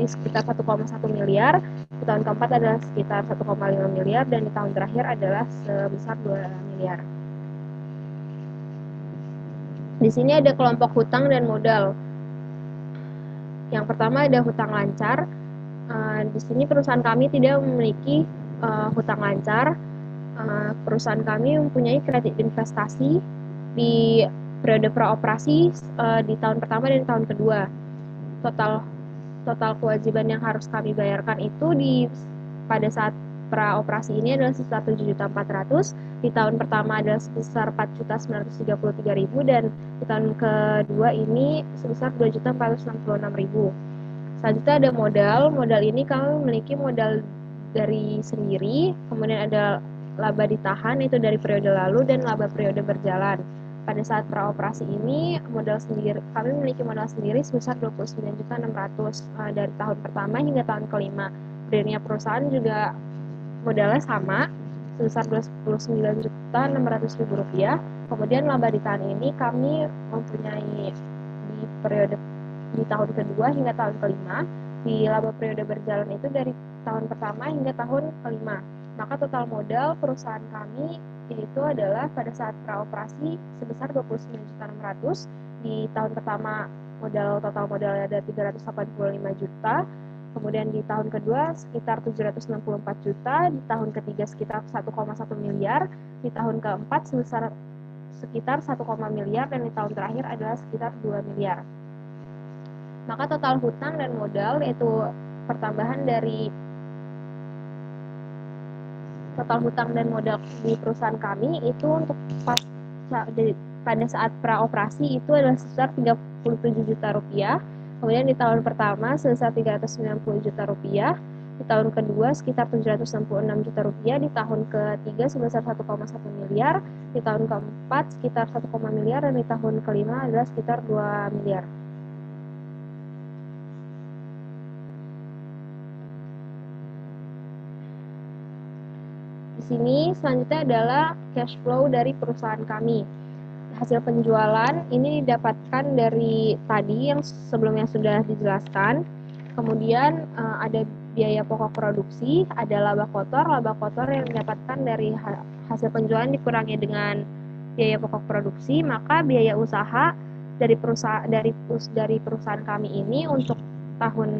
di sekitar 1,1 miliar, di tahun keempat adalah sekitar 1,5 miliar, dan di tahun terakhir adalah sebesar 2 miliar. Di sini ada kelompok hutang dan modal. Yang pertama ada hutang lancar. Di sini perusahaan kami tidak memiliki hutang lancar. Perusahaan kami mempunyai kredit investasi di periode praoperasi di tahun pertama dan tahun kedua. Total kewajiban yang harus kami bayarkan itu pada saat praoperasi ini adalah sebesar 7.400.000, di tahun pertama adalah sebesar 4.933.000 dan di tahun kedua ini sebesar 2.466.000. Selanjutnya ada modal ini kami memiliki modal dari sendiri, kemudian ada laba ditahan itu dari periode lalu dan laba periode berjalan. Pada saat praoperasi ini kami memiliki modal sendiri sebesar 29.600.000 dari tahun pertama hingga tahun kelima. Berdirinya perusahaan juga modalnya sama sebesar 29.600.000 rupiah. Kemudian laba ditahan ini kami mempunyai di tahun kedua hingga tahun kelima. Di laba periode berjalan itu dari tahun pertama hingga tahun kelima. Maka total modal perusahaan kami yaitu adalah pada saat praoperasi sebesar 29.600.000. Di tahun pertama total modalnya ada 385 juta. Kemudian di tahun kedua sekitar 764 juta, di tahun ketiga sekitar 1,1 miliar, di tahun keempat sekitar 1, miliar, dan di tahun terakhir adalah sekitar 2 miliar. Maka total hutang dan modal yaitu pertambahan dari total hutang dan modal di perusahaan kami itu untuk pada saat praoperasi itu adalah sebesar 37 juta rupiah. Kemudian di tahun pertama sebesar 390 juta rupiah, di tahun kedua sekitar 766 juta rupiah, di tahun ketiga sebesar 1,1 miliar, di tahun keempat sekitar 1, miliar, dan di tahun kelima adalah sekitar 2 miliar. Di sini selanjutnya adalah cash flow dari perusahaan kami. Hasil penjualan ini didapatkan dari tadi yang sebelumnya sudah dijelaskan. Kemudian ada biaya pokok produksi, ada laba kotor yang didapatkan dari hasil penjualan dikurangi dengan biaya pokok produksi, maka biaya usaha dari perusahaan kami ini untuk tahun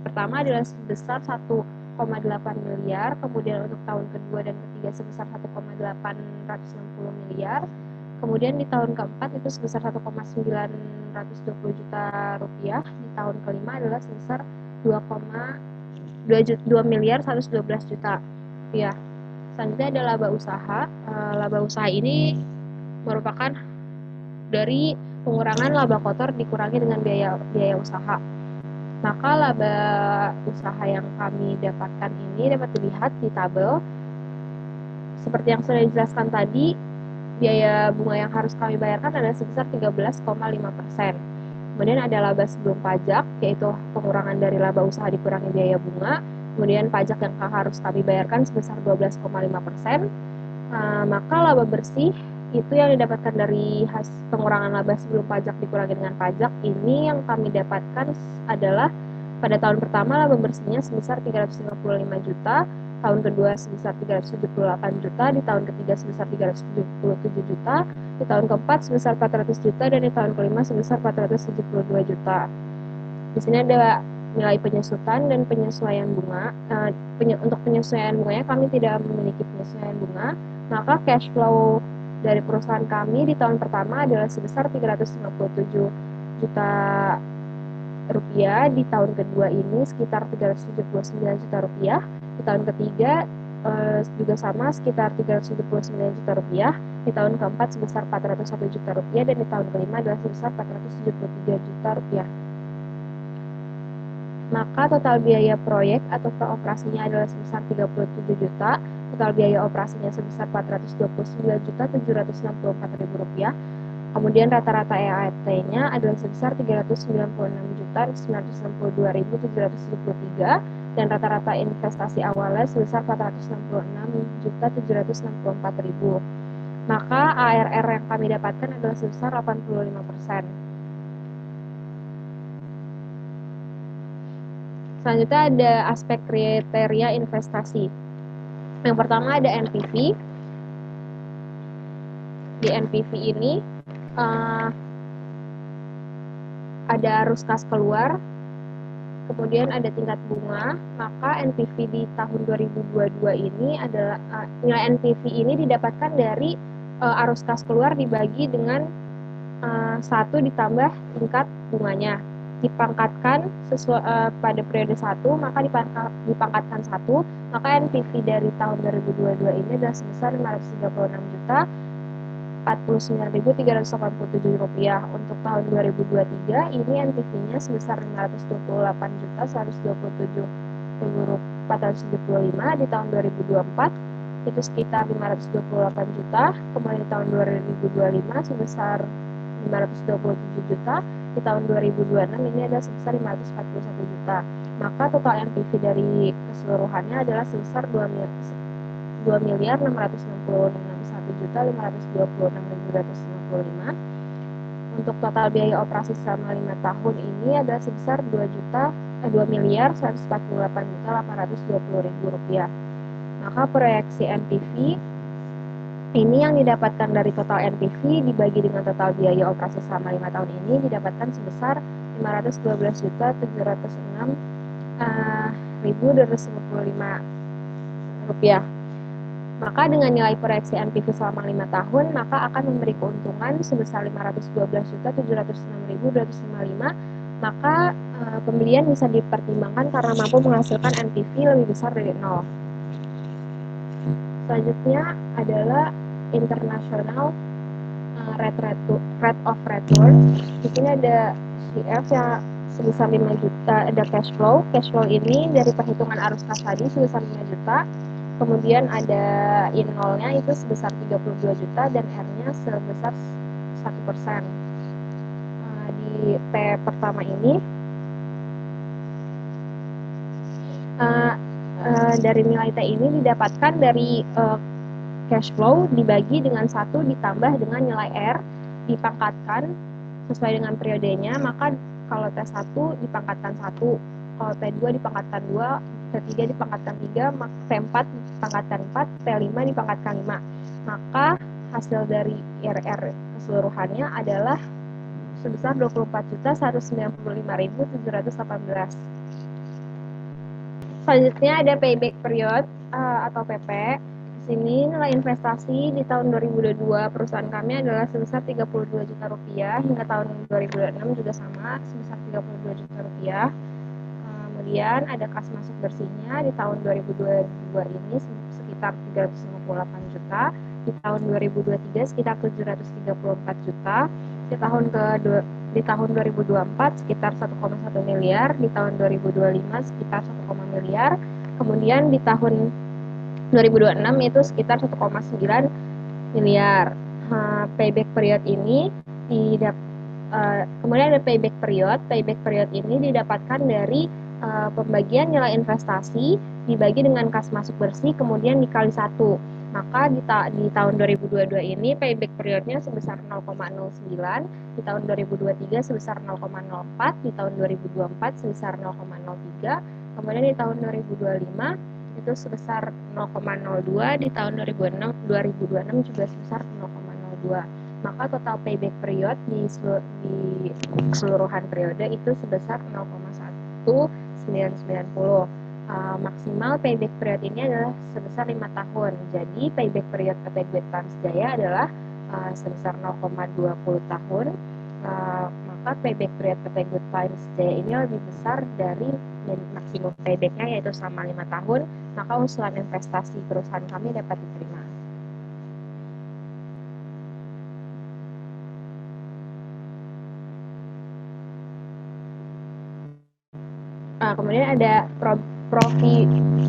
pertama adalah sebesar 1,8 miliar, kemudian untuk tahun kedua dan ketiga sebesar 1,860 miliar. Kemudian di tahun keempat itu sebesar 1,920 juta rupiah, di tahun kelima adalah sebesar 2 miliar 112 juta rupiah. Selanjutnya ada laba usaha. Laba usaha ini merupakan dari pengurangan laba kotor dikurangi dengan biaya usaha. Maka laba usaha yang kami dapatkan ini dapat dilihat di tabel. Seperti yang sudah dijelaskan tadi, biaya bunga yang harus kami bayarkan adalah sebesar 13,5%. Kemudian ada laba sebelum pajak, yaitu pengurangan dari laba usaha dikurangi biaya bunga. Kemudian pajak yang harus kami bayarkan sebesar 12,5%. Maka laba bersih itu yang didapatkan dari pengurangan laba sebelum pajak dikurangi dengan pajak. Ini yang kami dapatkan adalah pada tahun pertama laba bersihnya sebesar 355 juta, tahun kedua sebesar 378 juta, di tahun ketiga sebesar 377 juta, di tahun keempat sebesar 400 juta, dan di tahun kelima sebesar 472 juta. Di sini ada nilai penyesutan dan penyesuaian bunga. Untuk penyesuaian bunganya kami tidak memiliki penyesuaian bunga, maka cash flow dari perusahaan kami di tahun pertama adalah sebesar 357 juta rupiah, di tahun kedua ini sekitar 379 juta rupiah, di tahun ketiga juga sama sekitar 379 juta rupiah, di tahun keempat sebesar 401 juta rupiah, dan di tahun kelima adalah sebesar 473 juta rupiah. Maka total biaya proyek atau peroperasinya adalah sebesar 37 juta, total biaya operasinya sebesar 429.764.000 rupiah. Kemudian rata-rata EAT-nya adalah sebesar 396.962.773, dan rata-rata investasi awalnya sebesar 466.764.000. Maka ARR yang kami dapatkan adalah sebesar 85%. Selanjutnya ada aspek kriteria investasi. Yang pertama ada NPV. Di NPV ini ada arus kas keluar, kemudian ada tingkat bunga, maka NPV di tahun 2022 ini adalah nilai NPV ini didapatkan dari arus kas keluar dibagi dengan 1 ditambah tingkat bunganya, dipangkatkan pada periode 1, maka dipangkatkan 1, maka NPV dari tahun 2022 ini adalah sebesar 536 juta 49.387 rupiah. Untuk tahun 2023 ini NPV-nya sebesar 528 juta 127.475. Di tahun 2024 itu sekitar 528 juta, kemudian di tahun 2025 sebesar 527 juta, di tahun 2026 ini adalah sebesar 541 juta. Maka total NPV dari keseluruhannya adalah sebesar 2.526.525. Untuk total biaya operasi selama 5 tahun ini adalah sebesar 2.148.820.000 rupiah. Maka proyeksi NPV ini yang didapatkan dari total NPV dibagi dengan total biaya operasi selama 5 tahun ini didapatkan sebesar 512.706.255 rupiah. Maka dengan nilai proyeksi NPV selama 5 tahun, maka akan memberi keuntungan sebesar 512.706.255. Maka pembelian bisa dipertimbangkan karena mampu menghasilkan NPV lebih besar dari 0. Selanjutnya adalah international rate of return. Di sini ada CF yang sebesar 5 juta, ada cash flow. Cash flow ini dari perhitungan arus kas tadi sebesar 5 juta. Kemudian ada in-nya itu sebesar 32 juta dan R-nya sebesar 1%. Di T pertama ini dari nilai T ini didapatkan dari cash flow dibagi dengan 1 ditambah dengan nilai R dipangkatkan sesuai dengan periodenya. Maka kalau T1 dipangkatkan 1, kalau T2 dipangkatkan 2, T3 dipangkatkan 3, T4 dipangkatkan 4, T5 dipangkatkan 5. Maka hasil dari IRR keseluruhannya adalah sebesar 24.195.718. Selanjutnya ada payback period atau PP. Di sini nilai investasi di tahun 2022 perusahaan kami adalah sebesar 32 juta rupiah, hingga tahun 2026 juga sama sebesar 32 juta rupiah. Kemudian ada kas masuk bersihnya di tahun 2022 ini sekitar 358 juta, di tahun 2023 sekitar 734 juta, di tahun 2024 sekitar 1,1 miliar, di tahun 2025 sekitar 1, miliar, kemudian di tahun 2026 itu sekitar 1,9 miliar. Payback period ini kemudian ada payback period ini didapatkan dari pembagian nilai investasi dibagi dengan kas masuk bersih kemudian dikali 1. Maka di tahun 2022 ini payback periodnya sebesar 0,09, di tahun 2023 sebesar 0,04, di tahun 2024 sebesar 0,03, kemudian di tahun 2025 itu sebesar 0,02, di tahun 2026 juga sebesar 0,02. Maka total payback period di keseluruhan periode itu sebesar 0,1990. Maksimal payback period ini adalah sebesar 5 tahun. Jadi payback period PT Good Times Jaya adalah sebesar 0,20 tahun. Maka payback period PT Good Times Jaya ini lebih besar dari maksimum paybacknya yaitu selama 5 tahun. Maka usulan investasi perusahaan kami dapat diterima. Kemudian ada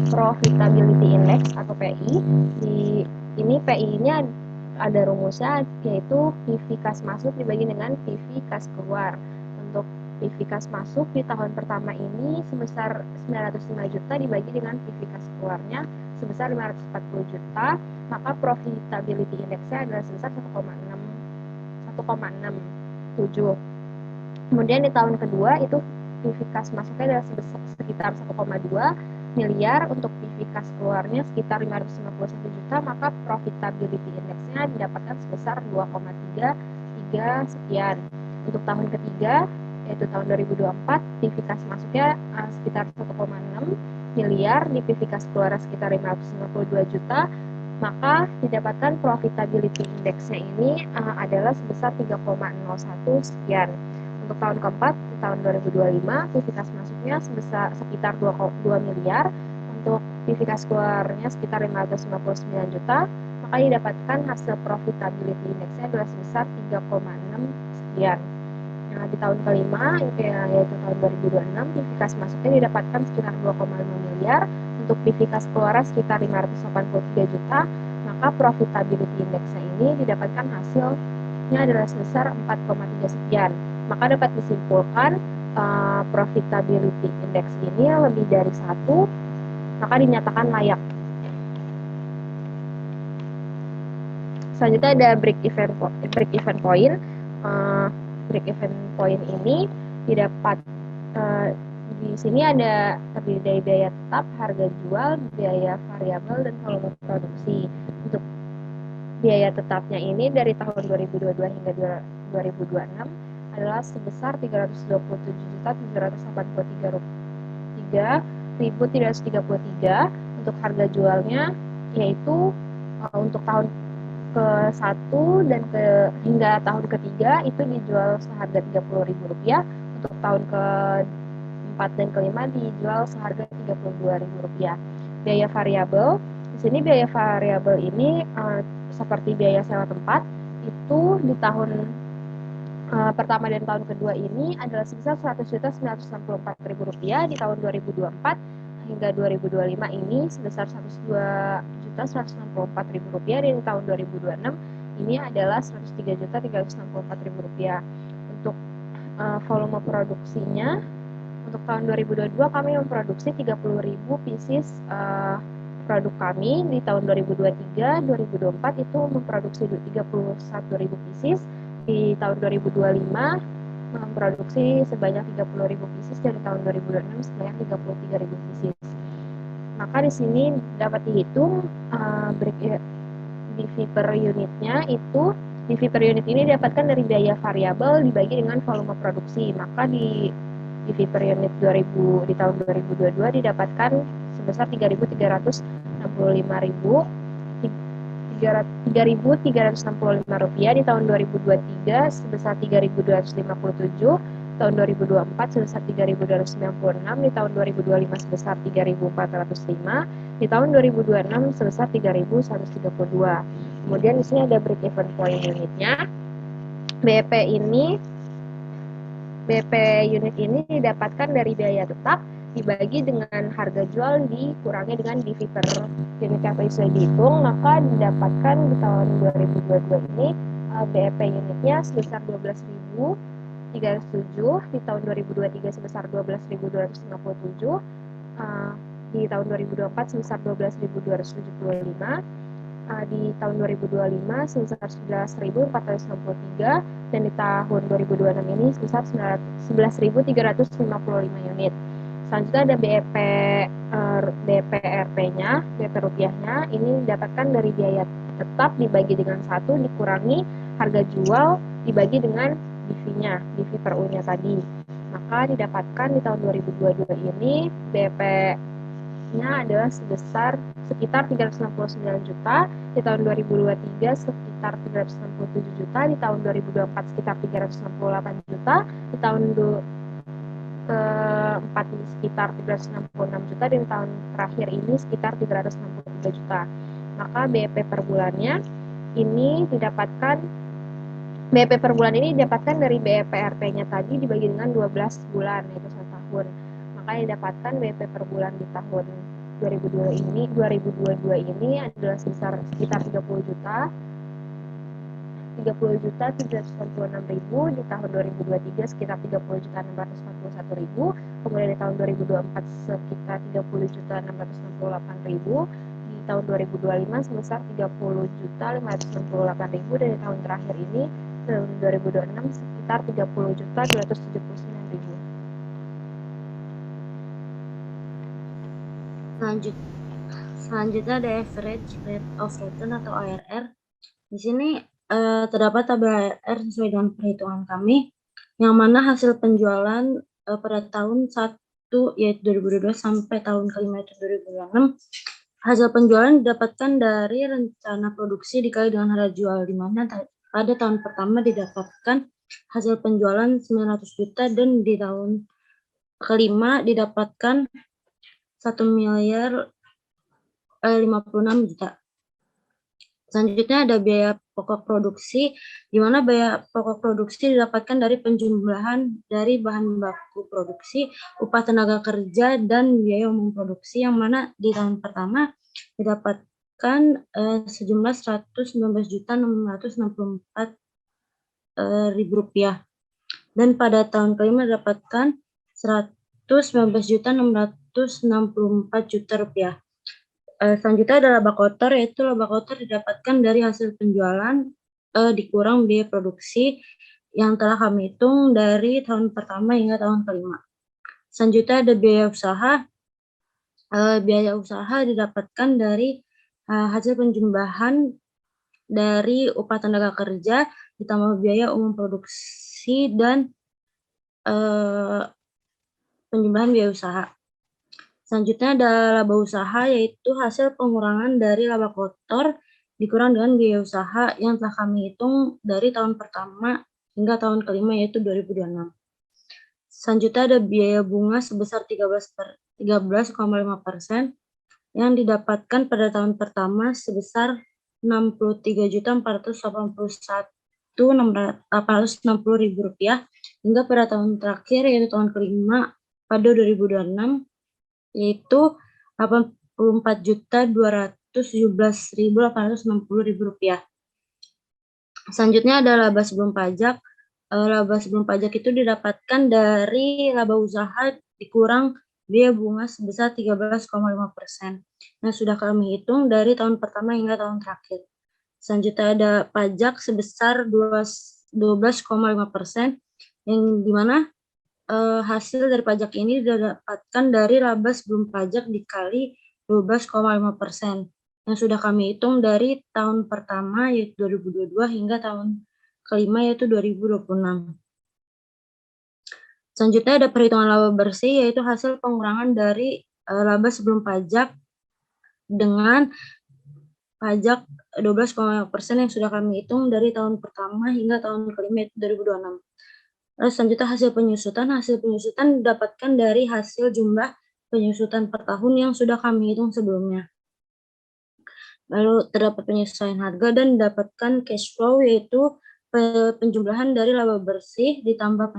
Profitability Index atau PI. Ini PI-nya ada rumusnya yaitu PV kas masuk dibagi dengan PV kas keluar. Untuk PV kas masuk di tahun pertama ini sebesar 905 juta dibagi dengan PV kas keluarnya sebesar 540 juta, maka Profitability Index-nya adalah sebesar 1,67. Kemudian di tahun kedua itu PV kas masuknya adalah sekitar 1,2 miliar, untuk PV kas keluarnya sekitar 551 juta, maka Profitability Index-nya didapatkan sebesar 2,33 sekian. Untuk tahun ketiga yaitu tahun 2024 PV kas masuknya sekitar 1,6 miliar, di PV kas keluar sekitar 552 juta, maka didapatkan profitability index-nya ini adalah sebesar 3,01 sekian. Untuk tahun keempat, di tahun 2025, PV kas masuknya sebesar sekitar 2 miliar, untuk PV kas keluarnya sekitar 559 juta, maka didapatkan hasil profitability index-nya adalah sebesar 3,6 sekian. Nah, di tahun kelima, yaitu tahun 2026, PV kas masuknya didapatkan sekitar 2,5 miliar, untuk PV kas keluar sekitar 583 juta, maka profitability index-nya ini didapatkan hasilnya adalah sebesar 4,3 sekian. Maka dapat disimpulkan profitability index ini lebih dari 1, maka dinyatakan layak. Selanjutnya ada break even point. Break even point ini didapat di sini ada terdiri dari biaya tetap, harga jual, biaya variabel, dan volume produksi. Untuk biaya tetapnya ini dari tahun 2022 hingga 2026 adalah sebesar 327.783.333. Untuk harga jualnya yaitu untuk tahun ke-1 dan hingga tahun ketiga itu dijual seharga Rp30.000, untuk tahun ke-4 dan ke-5 dijual seharga Rp32.000. Biaya variabel, di sini biaya variabel ini seperti biaya sewa tempat itu di tahun pertama dan tahun kedua ini adalah sebesar Rp100.964.000, di tahun 2024 hingga 2025 ini sebesar Rp102.164.000, dan di tahun 2026 ini adalah Rp103.364.000. Untuk volume produksinya, untuk tahun 2022 kami memproduksi 30.000 pieces produk kami, di tahun 2023-2024 itu memproduksi 31.000 pieces, di tahun 2025 memproduksi sebanyak 30.000 pieces, dan di tahun 2026 sebanyak 33.000 pieces. Maka di sini dapat dihitung DV per unitnya itu, DV per unit ini didapatkan dari biaya variabel dibagi dengan volume produksi. Maka di DV per unit di tahun 2022 didapatkan sebesar Rp3.365.000, di tahun 2023 sebesar Rp3.257, tahun 2024 sebesar Rp3.296, di tahun 2025 sebesar Rp3.405, di tahun 2026 sebesar Rp3.132. Kemudian di sini ada break even point unitnya. BP unit ini didapatkan dari biaya tetap dibagi dengan harga jual dikurangi dengan DV per unit yang tadi sudah dihitung, maka didapatkan di tahun 2022 ini BEP unitnya sebesar 12.307, di tahun 2023 sebesar 12.257, di tahun 2024 sebesar 12.275, di tahun 2025 sebesar 11.463, dan di tahun 2026 ini sebesar 11.355 unit. Selanjutnya ada BPRP-nya, BP rupiahnya, ini didapatkan dari biaya tetap dibagi dengan 1 dikurangi harga jual dibagi dengan DV-nya, DV per U-nya tadi. Maka didapatkan di tahun 2022 ini BP-nya adalah sekitar 369 juta, di tahun 2023 sekitar 367 juta, di tahun 2024 sekitar 368 juta, di tahun keempat sekitar 366 juta, dan tahun terakhir ini sekitar 363 juta. Maka BEP per bulannya ini didapatkan, BEP per bulan ini didapatkan dari BEPRP-nya tadi dibagi dengan 12 bulan, yaitu 1 tahun. Maka didapatkan BEP per bulan di tahun 2022 ini adalah sebesar sekitar 30 juta 360.796.000, di tahun 2023 sekitar 30.641.000, kemudian di tahun 2024 sekitar 30.668.000, di tahun 2025 sebesar 30.568.000, dan di tahun terakhir ini tahun 2026 sekitar 30.279.000. Selanjutnya ada average rate of return atau ARR. Di sini terdapat tabel ARR sesuai dengan perhitungan kami. yang mana hasil penjualan pada tahun 1 yaitu 2022 sampai tahun kelima itu 2026, hasil penjualan didapatkan dari rencana produksi dikali dengan harga jual, di mana pada tahun pertama didapatkan hasil penjualan 900 juta dan di tahun kelima didapatkan 1.056 juta. Selanjutnya ada biaya pokok produksi, di mana biaya pokok produksi didapatkan dari penjumlahan dari bahan baku produksi, upah tenaga kerja, dan biaya umum produksi, yang mana di tahun pertama didapatkan sejumlah Rp119.664.000, dan pada tahun kelima didapatkan Rp119.664 juta. Selanjutnya ada laba kotor, yaitu laba kotor didapatkan dari hasil penjualan dikurang biaya produksi yang telah kami hitung dari tahun pertama hingga tahun kelima. Selanjutnya ada biaya usaha. Biaya usaha didapatkan dari hasil penjumlahan dari upah tenaga kerja ditambah biaya umum produksi dan penjumlahan biaya usaha. Selanjutnya ada laba usaha, yaitu hasil pengurangan dari laba kotor dikurang dengan biaya usaha yang telah kami hitung dari tahun pertama hingga tahun kelima, yaitu 2026. Selanjutnya ada biaya bunga sebesar 13,5% yang didapatkan pada tahun pertama sebesar Rp63.481.860.000 hingga pada tahun terakhir, yaitu tahun kelima pada 2026, yaitu Rp84.217.860.000. Selanjutnya ada laba sebelum pajak. Laba sebelum pajak itu didapatkan dari laba usaha dikurang biaya bunga sebesar 13,5% yang sudah kami hitung dari tahun pertama hingga tahun terakhir. Selanjutnya ada pajak sebesar 12,5%, yang dimana hasil dari pajak ini didapatkan dari laba sebelum pajak dikali 12,5% yang sudah kami hitung dari tahun pertama yaitu 2022 hingga tahun kelima yaitu 2026. Selanjutnya ada perhitungan laba bersih, yaitu hasil pengurangan dari laba sebelum pajak dengan pajak 12,5% yang sudah kami hitung dari tahun pertama hingga tahun kelima yaitu 2026. Lalu selanjutnya hasil penyusutan. Hasil penyusutan didapatkan dari hasil jumlah penyusutan per tahun yang sudah kami hitung sebelumnya. Lalu terdapat penyesuaian harga dan didapatkan cash flow, yaitu penjumlahan dari laba bersih ditambah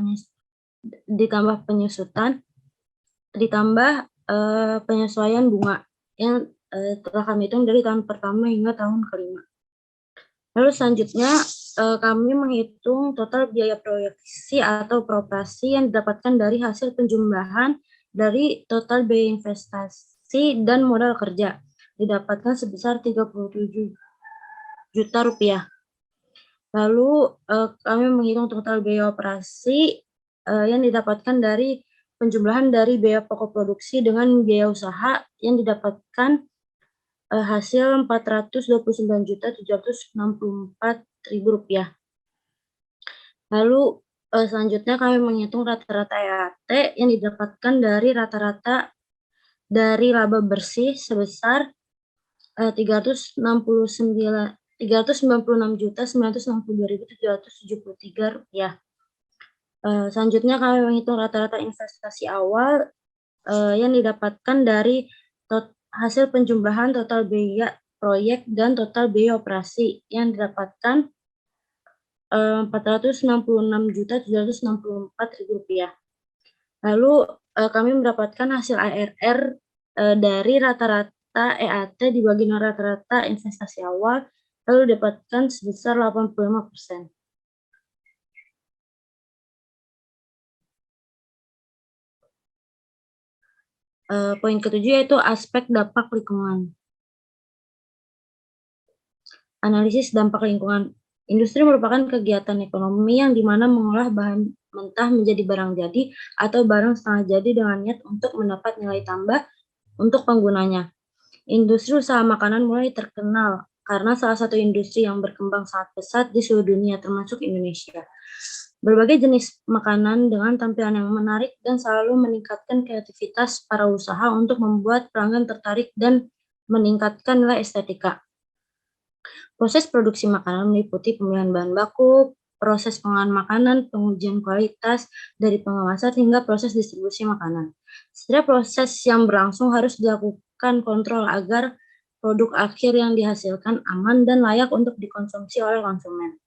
penyusutan ditambah penyesuaian bunga yang telah kami hitung dari tahun pertama hingga tahun kelima. Lalu selanjutnya kami menghitung total biaya proyeksi atau beroperasi yang didapatkan dari hasil penjumlahan dari total biaya investasi dan modal kerja didapatkan sebesar Rp37 juta. Lalu kami menghitung total biaya operasi yang didapatkan dari penjumlahan dari biaya pokok produksi dengan biaya usaha yang didapatkan hasil Rp429.764.000. Lalu selanjutnya kami menghitung rata-rata EAT yang didapatkan dari rata-rata dari laba bersih sebesar Rp396.962.773. Selanjutnya kami menghitung rata-rata investasi awal yang didapatkan dari hasil penjumlahan total biaya proyek dan total biaya operasi yang didapatkan Rp466.764.000. Lalu kami mendapatkan hasil ARR dari rata-rata EAT dibagi dengan rata-rata investasi awal, lalu didapatkan sebesar 85%. Poin ketujuh yaitu aspek dampak lingkungan. Analisis dampak lingkungan. Industri merupakan kegiatan ekonomi yang dimana mengolah bahan mentah menjadi barang jadi atau barang setengah jadi dengan niat untuk mendapat nilai tambah untuk penggunanya. Industri usaha makanan mulai terkenal karena salah satu industri yang berkembang sangat pesat di seluruh dunia termasuk Indonesia. Berbagai jenis makanan dengan tampilan yang menarik dan selalu meningkatkan kreativitas para usaha untuk membuat pelanggan tertarik dan meningkatkan nilai estetika. Proses produksi makanan meliputi pemilihan bahan baku, proses pengolahan makanan, pengujian kualitas dari pengawasan hingga proses distribusi makanan. Setiap proses yang berlangsung harus dilakukan kontrol agar produk akhir yang dihasilkan aman dan layak untuk dikonsumsi oleh konsumen.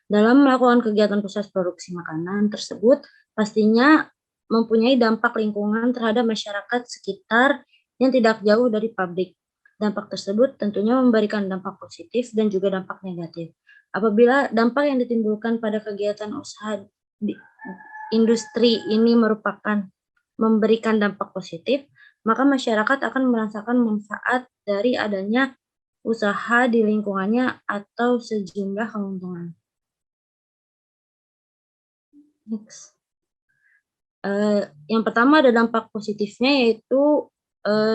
Dalam melakukan kegiatan proses produksi makanan tersebut, pastinya mempunyai dampak lingkungan terhadap masyarakat sekitar yang tidak jauh dari pabrik. Dampak tersebut tentunya memberikan dampak positif dan juga dampak negatif. Apabila dampak yang ditimbulkan pada kegiatan usaha di industri ini memberikan dampak positif, maka masyarakat akan merasakan manfaat dari adanya usaha di lingkungannya atau sejumlah keuntungan. Next. Yang pertama ada dampak positifnya, yaitu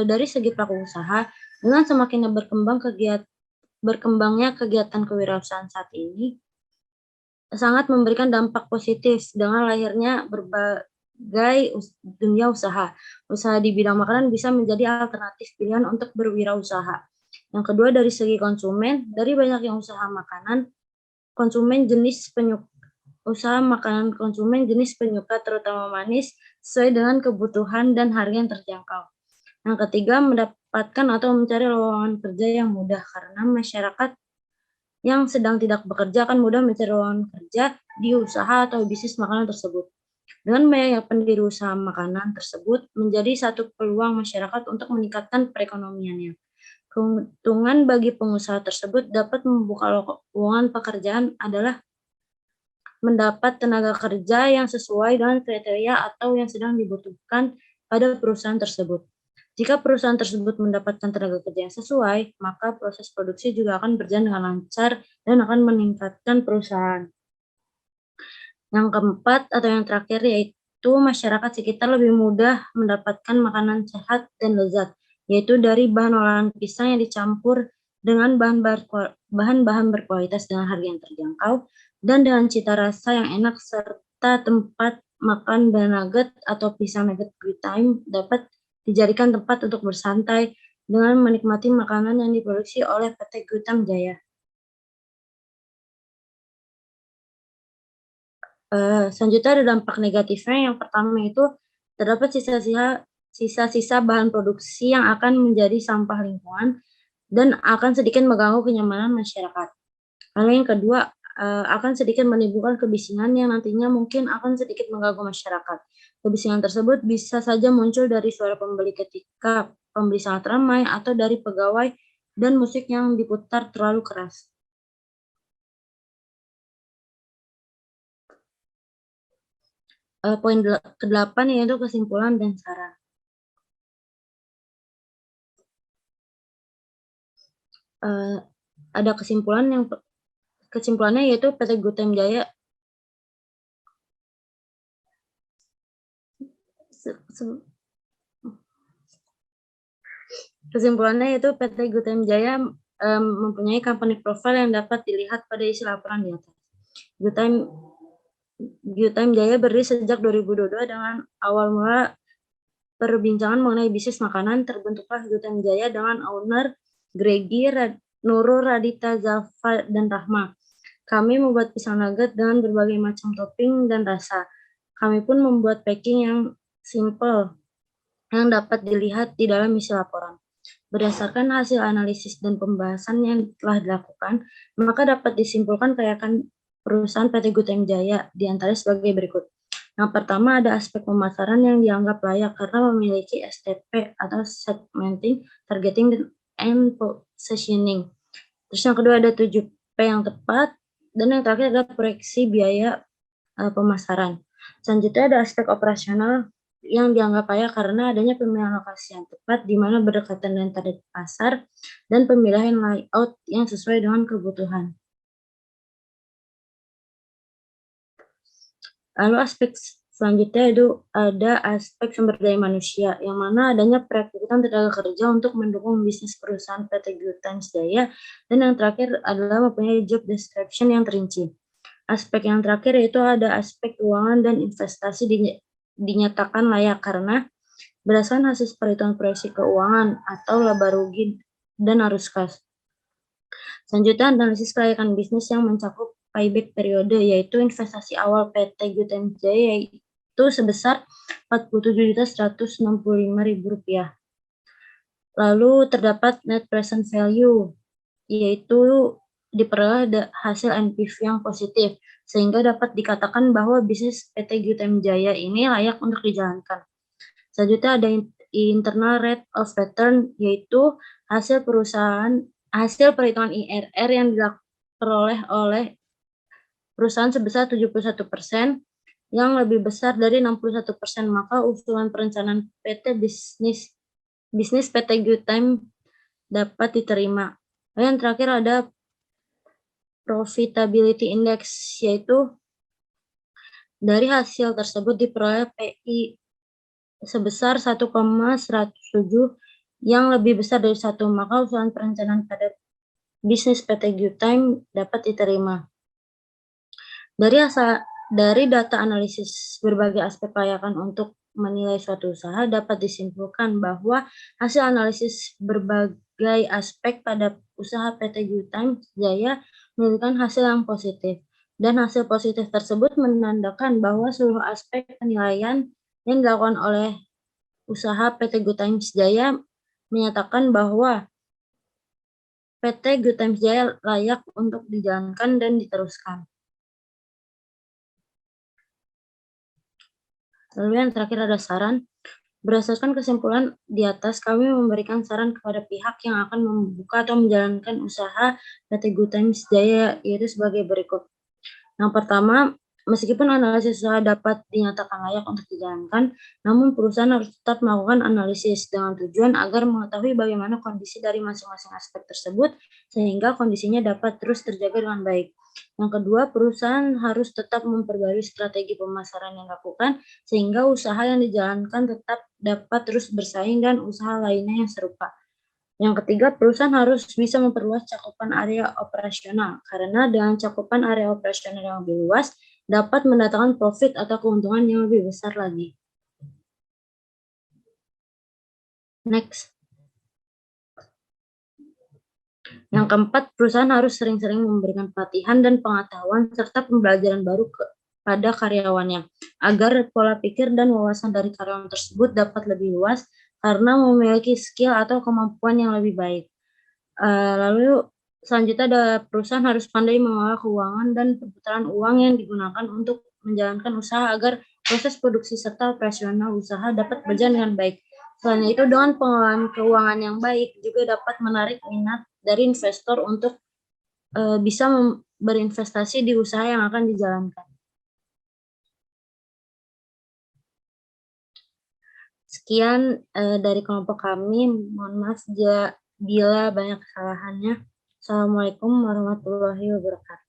dari segi pelaku usaha, dengan semakin berkembangnya kegiatan kewirausahaan saat ini, sangat memberikan dampak positif dengan lahirnya berbagai dunia usaha. Usaha di bidang makanan bisa menjadi alternatif pilihan untuk berwirausaha. Yang kedua, dari segi konsumen, dari banyaknya usaha makanan, usaha makanan konsumen jenis penyuka terutama manis sesuai dengan kebutuhan dan harga yang terjangkau. Yang ketiga, mendapatkan atau mencari lowongan kerja yang mudah karena masyarakat yang sedang tidak bekerja akan mudah mencari lowongan kerja di usaha atau bisnis makanan tersebut. Dengan banyaknya pendiri usaha makanan tersebut menjadi satu peluang masyarakat untuk meningkatkan perekonomiannya. Keuntungan bagi pengusaha tersebut dapat membuka lowongan pekerjaan adalah mendapat tenaga kerja yang sesuai dengan kriteria atau yang sedang dibutuhkan pada perusahaan tersebut. Jika perusahaan tersebut mendapatkan tenaga kerja yang sesuai, maka proses produksi juga akan berjalan dengan lancar dan akan meningkatkan perusahaan. Yang keempat atau yang terakhir yaitu masyarakat sekitar lebih mudah mendapatkan makanan sehat dan lezat, yaitu dari bahan olahan pisang yang dicampur dengan bahan-bahan berkualitas dengan harga yang terjangkau, dan dengan cita rasa yang enak serta tempat makan nugget atau pisang nugget Good Time dapat dijadikan tempat untuk bersantai dengan menikmati makanan yang diproduksi oleh PT Good Time Jaya. Selanjutnya ada dampak negatifnya. Yang pertama itu terdapat sisa-sisa bahan produksi yang akan menjadi sampah lingkungan dan akan sedikit mengganggu kenyamanan masyarakat. Lalu yang kedua, akan sedikit menimbulkan kebisingan yang nantinya mungkin akan sedikit mengganggu masyarakat. Kebisingan tersebut bisa saja muncul dari suara pembeli ketika pembeli sangat ramai atau dari pegawai dan musik yang diputar terlalu keras. Poin ke-8 yaitu kesimpulan dan saran. Ada kesimpulannya yaitu PT Good Time Jaya PT Good Time Jaya mempunyai company profile yang dapat dilihat pada isi laporan di atas. Good Time Jaya berdiri sejak 2022 dengan awal mula perbincangan mengenai bisnis makanan. Terbentuklah Good Time Jaya dengan owner Gregi, Nurul, Radita, Zalfa, dan Rahma. Kami membuat pisang nugget dengan berbagai macam topping dan rasa. Kami pun membuat packing yang simple yang dapat dilihat di dalam isi laporan. Berdasarkan hasil analisis dan pembahasan yang telah dilakukan, maka dapat disimpulkan kelayakan perusahaan PT Good Time Jaya di antara sebagai berikut. Yang pertama ada aspek pemasaran yang dianggap layak karena memiliki STP atau segmenting, targeting, and positioning. Terus yang kedua ada 7P yang tepat, dan yang terakhir adalah proyeksi biaya pemasaran. Selanjutnya ada aspek operasional yang dianggap layak karena adanya pemilihan lokasi yang tepat di mana berdekatan dengan target pasar dan pemilihan layout yang sesuai dengan kebutuhan. Lalu aspek selanjutnya itu ada aspek sumber daya manusia, yang mana adanya perekrutan tenaga kerja untuk mendukung bisnis perusahaan PT Good Time Jaya, dan yang terakhir adalah mempunyai job description yang terinci. Aspek yang terakhir yaitu ada aspek keuangan dan investasi dinyatakan layak karena berdasarkan hasil perhitungan proyeksi keuangan atau laba rugi dan arus kas. Selanjutnya, analisis kelayakan bisnis yang mencakup payback periode, yaitu investasi awal PT Gutem Jaya yaitu sebesar Rp47.165.000. Lalu terdapat net present value, yaitu diperoleh hasil NPV yang positif, sehingga dapat dikatakan bahwa bisnis PT Gutem Jaya ini layak untuk dijalankan. Selanjutnya ada internal rate of return, yaitu hasil perhitungan IRR yang diperoleh oleh perusahaan sebesar 71%, yang lebih besar dari 61%, maka usulan perencanaan bisnis PT Gutem dapat diterima. Lalu yang terakhir ada profitability index, yaitu dari hasil tersebut diperoleh PI sebesar 1,107 yang lebih besar dari 1, maka usulan perencanaan pada bisnis PT Gutem dapat diterima. Dari data analisis berbagai aspek kelayakan untuk menilai suatu usaha, dapat disimpulkan bahwa hasil analisis berbagai aspek pada usaha PT Gutem Jaya menunjukkan hasil yang positif. Dan hasil positif tersebut menandakan bahwa seluruh aspek penilaian yang dilakukan oleh usaha PT Gutem Jaya menyatakan bahwa PT Gutem Jaya layak untuk dijalankan dan diteruskan. Lalu yang terakhir ada saran. Berdasarkan kesimpulan di atas, kami memberikan saran kepada pihak yang akan membuka atau menjalankan usaha PT Gutem Jaya, yaitu sebagai berikut. Yang pertama, meskipun analisis usaha dapat dinyatakan layak untuk dijalankan, namun perusahaan harus tetap melakukan analisis dengan tujuan agar mengetahui bagaimana kondisi dari masing-masing aspek tersebut, sehingga kondisinya dapat terus terjaga dengan baik. Yang kedua, perusahaan harus tetap memperbarui strategi pemasaran yang dilakukan, sehingga usaha yang dijalankan tetap dapat terus bersaing dan usaha lainnya yang serupa. Yang ketiga, perusahaan harus bisa memperluas cakupan area operasional, karena dengan cakupan area operasional yang lebih luas, dapat mendatangkan profit atau keuntungan yang lebih besar lagi. Next. Yang keempat, perusahaan harus sering-sering memberikan pelatihan dan pengetahuan serta pembelajaran baru pada karyawannya, agar pola pikir dan wawasan dari karyawan tersebut dapat lebih luas karena memiliki skill atau kemampuan yang lebih baik. Lalu selanjutnya ada perusahaan harus pandai mengelola keuangan dan perputaran uang yang digunakan untuk menjalankan usaha agar proses produksi serta operasional usaha dapat berjalan dengan baik. Selain itu, dengan pengelolaan keuangan yang baik juga dapat menarik minat dari investor untuk bisa berinvestasi di usaha yang akan dijalankan. Sekian dari kelompok kami. Mohon maaf bila banyak kesalahannya. Assalamualaikum warahmatullahi wabarakatuh.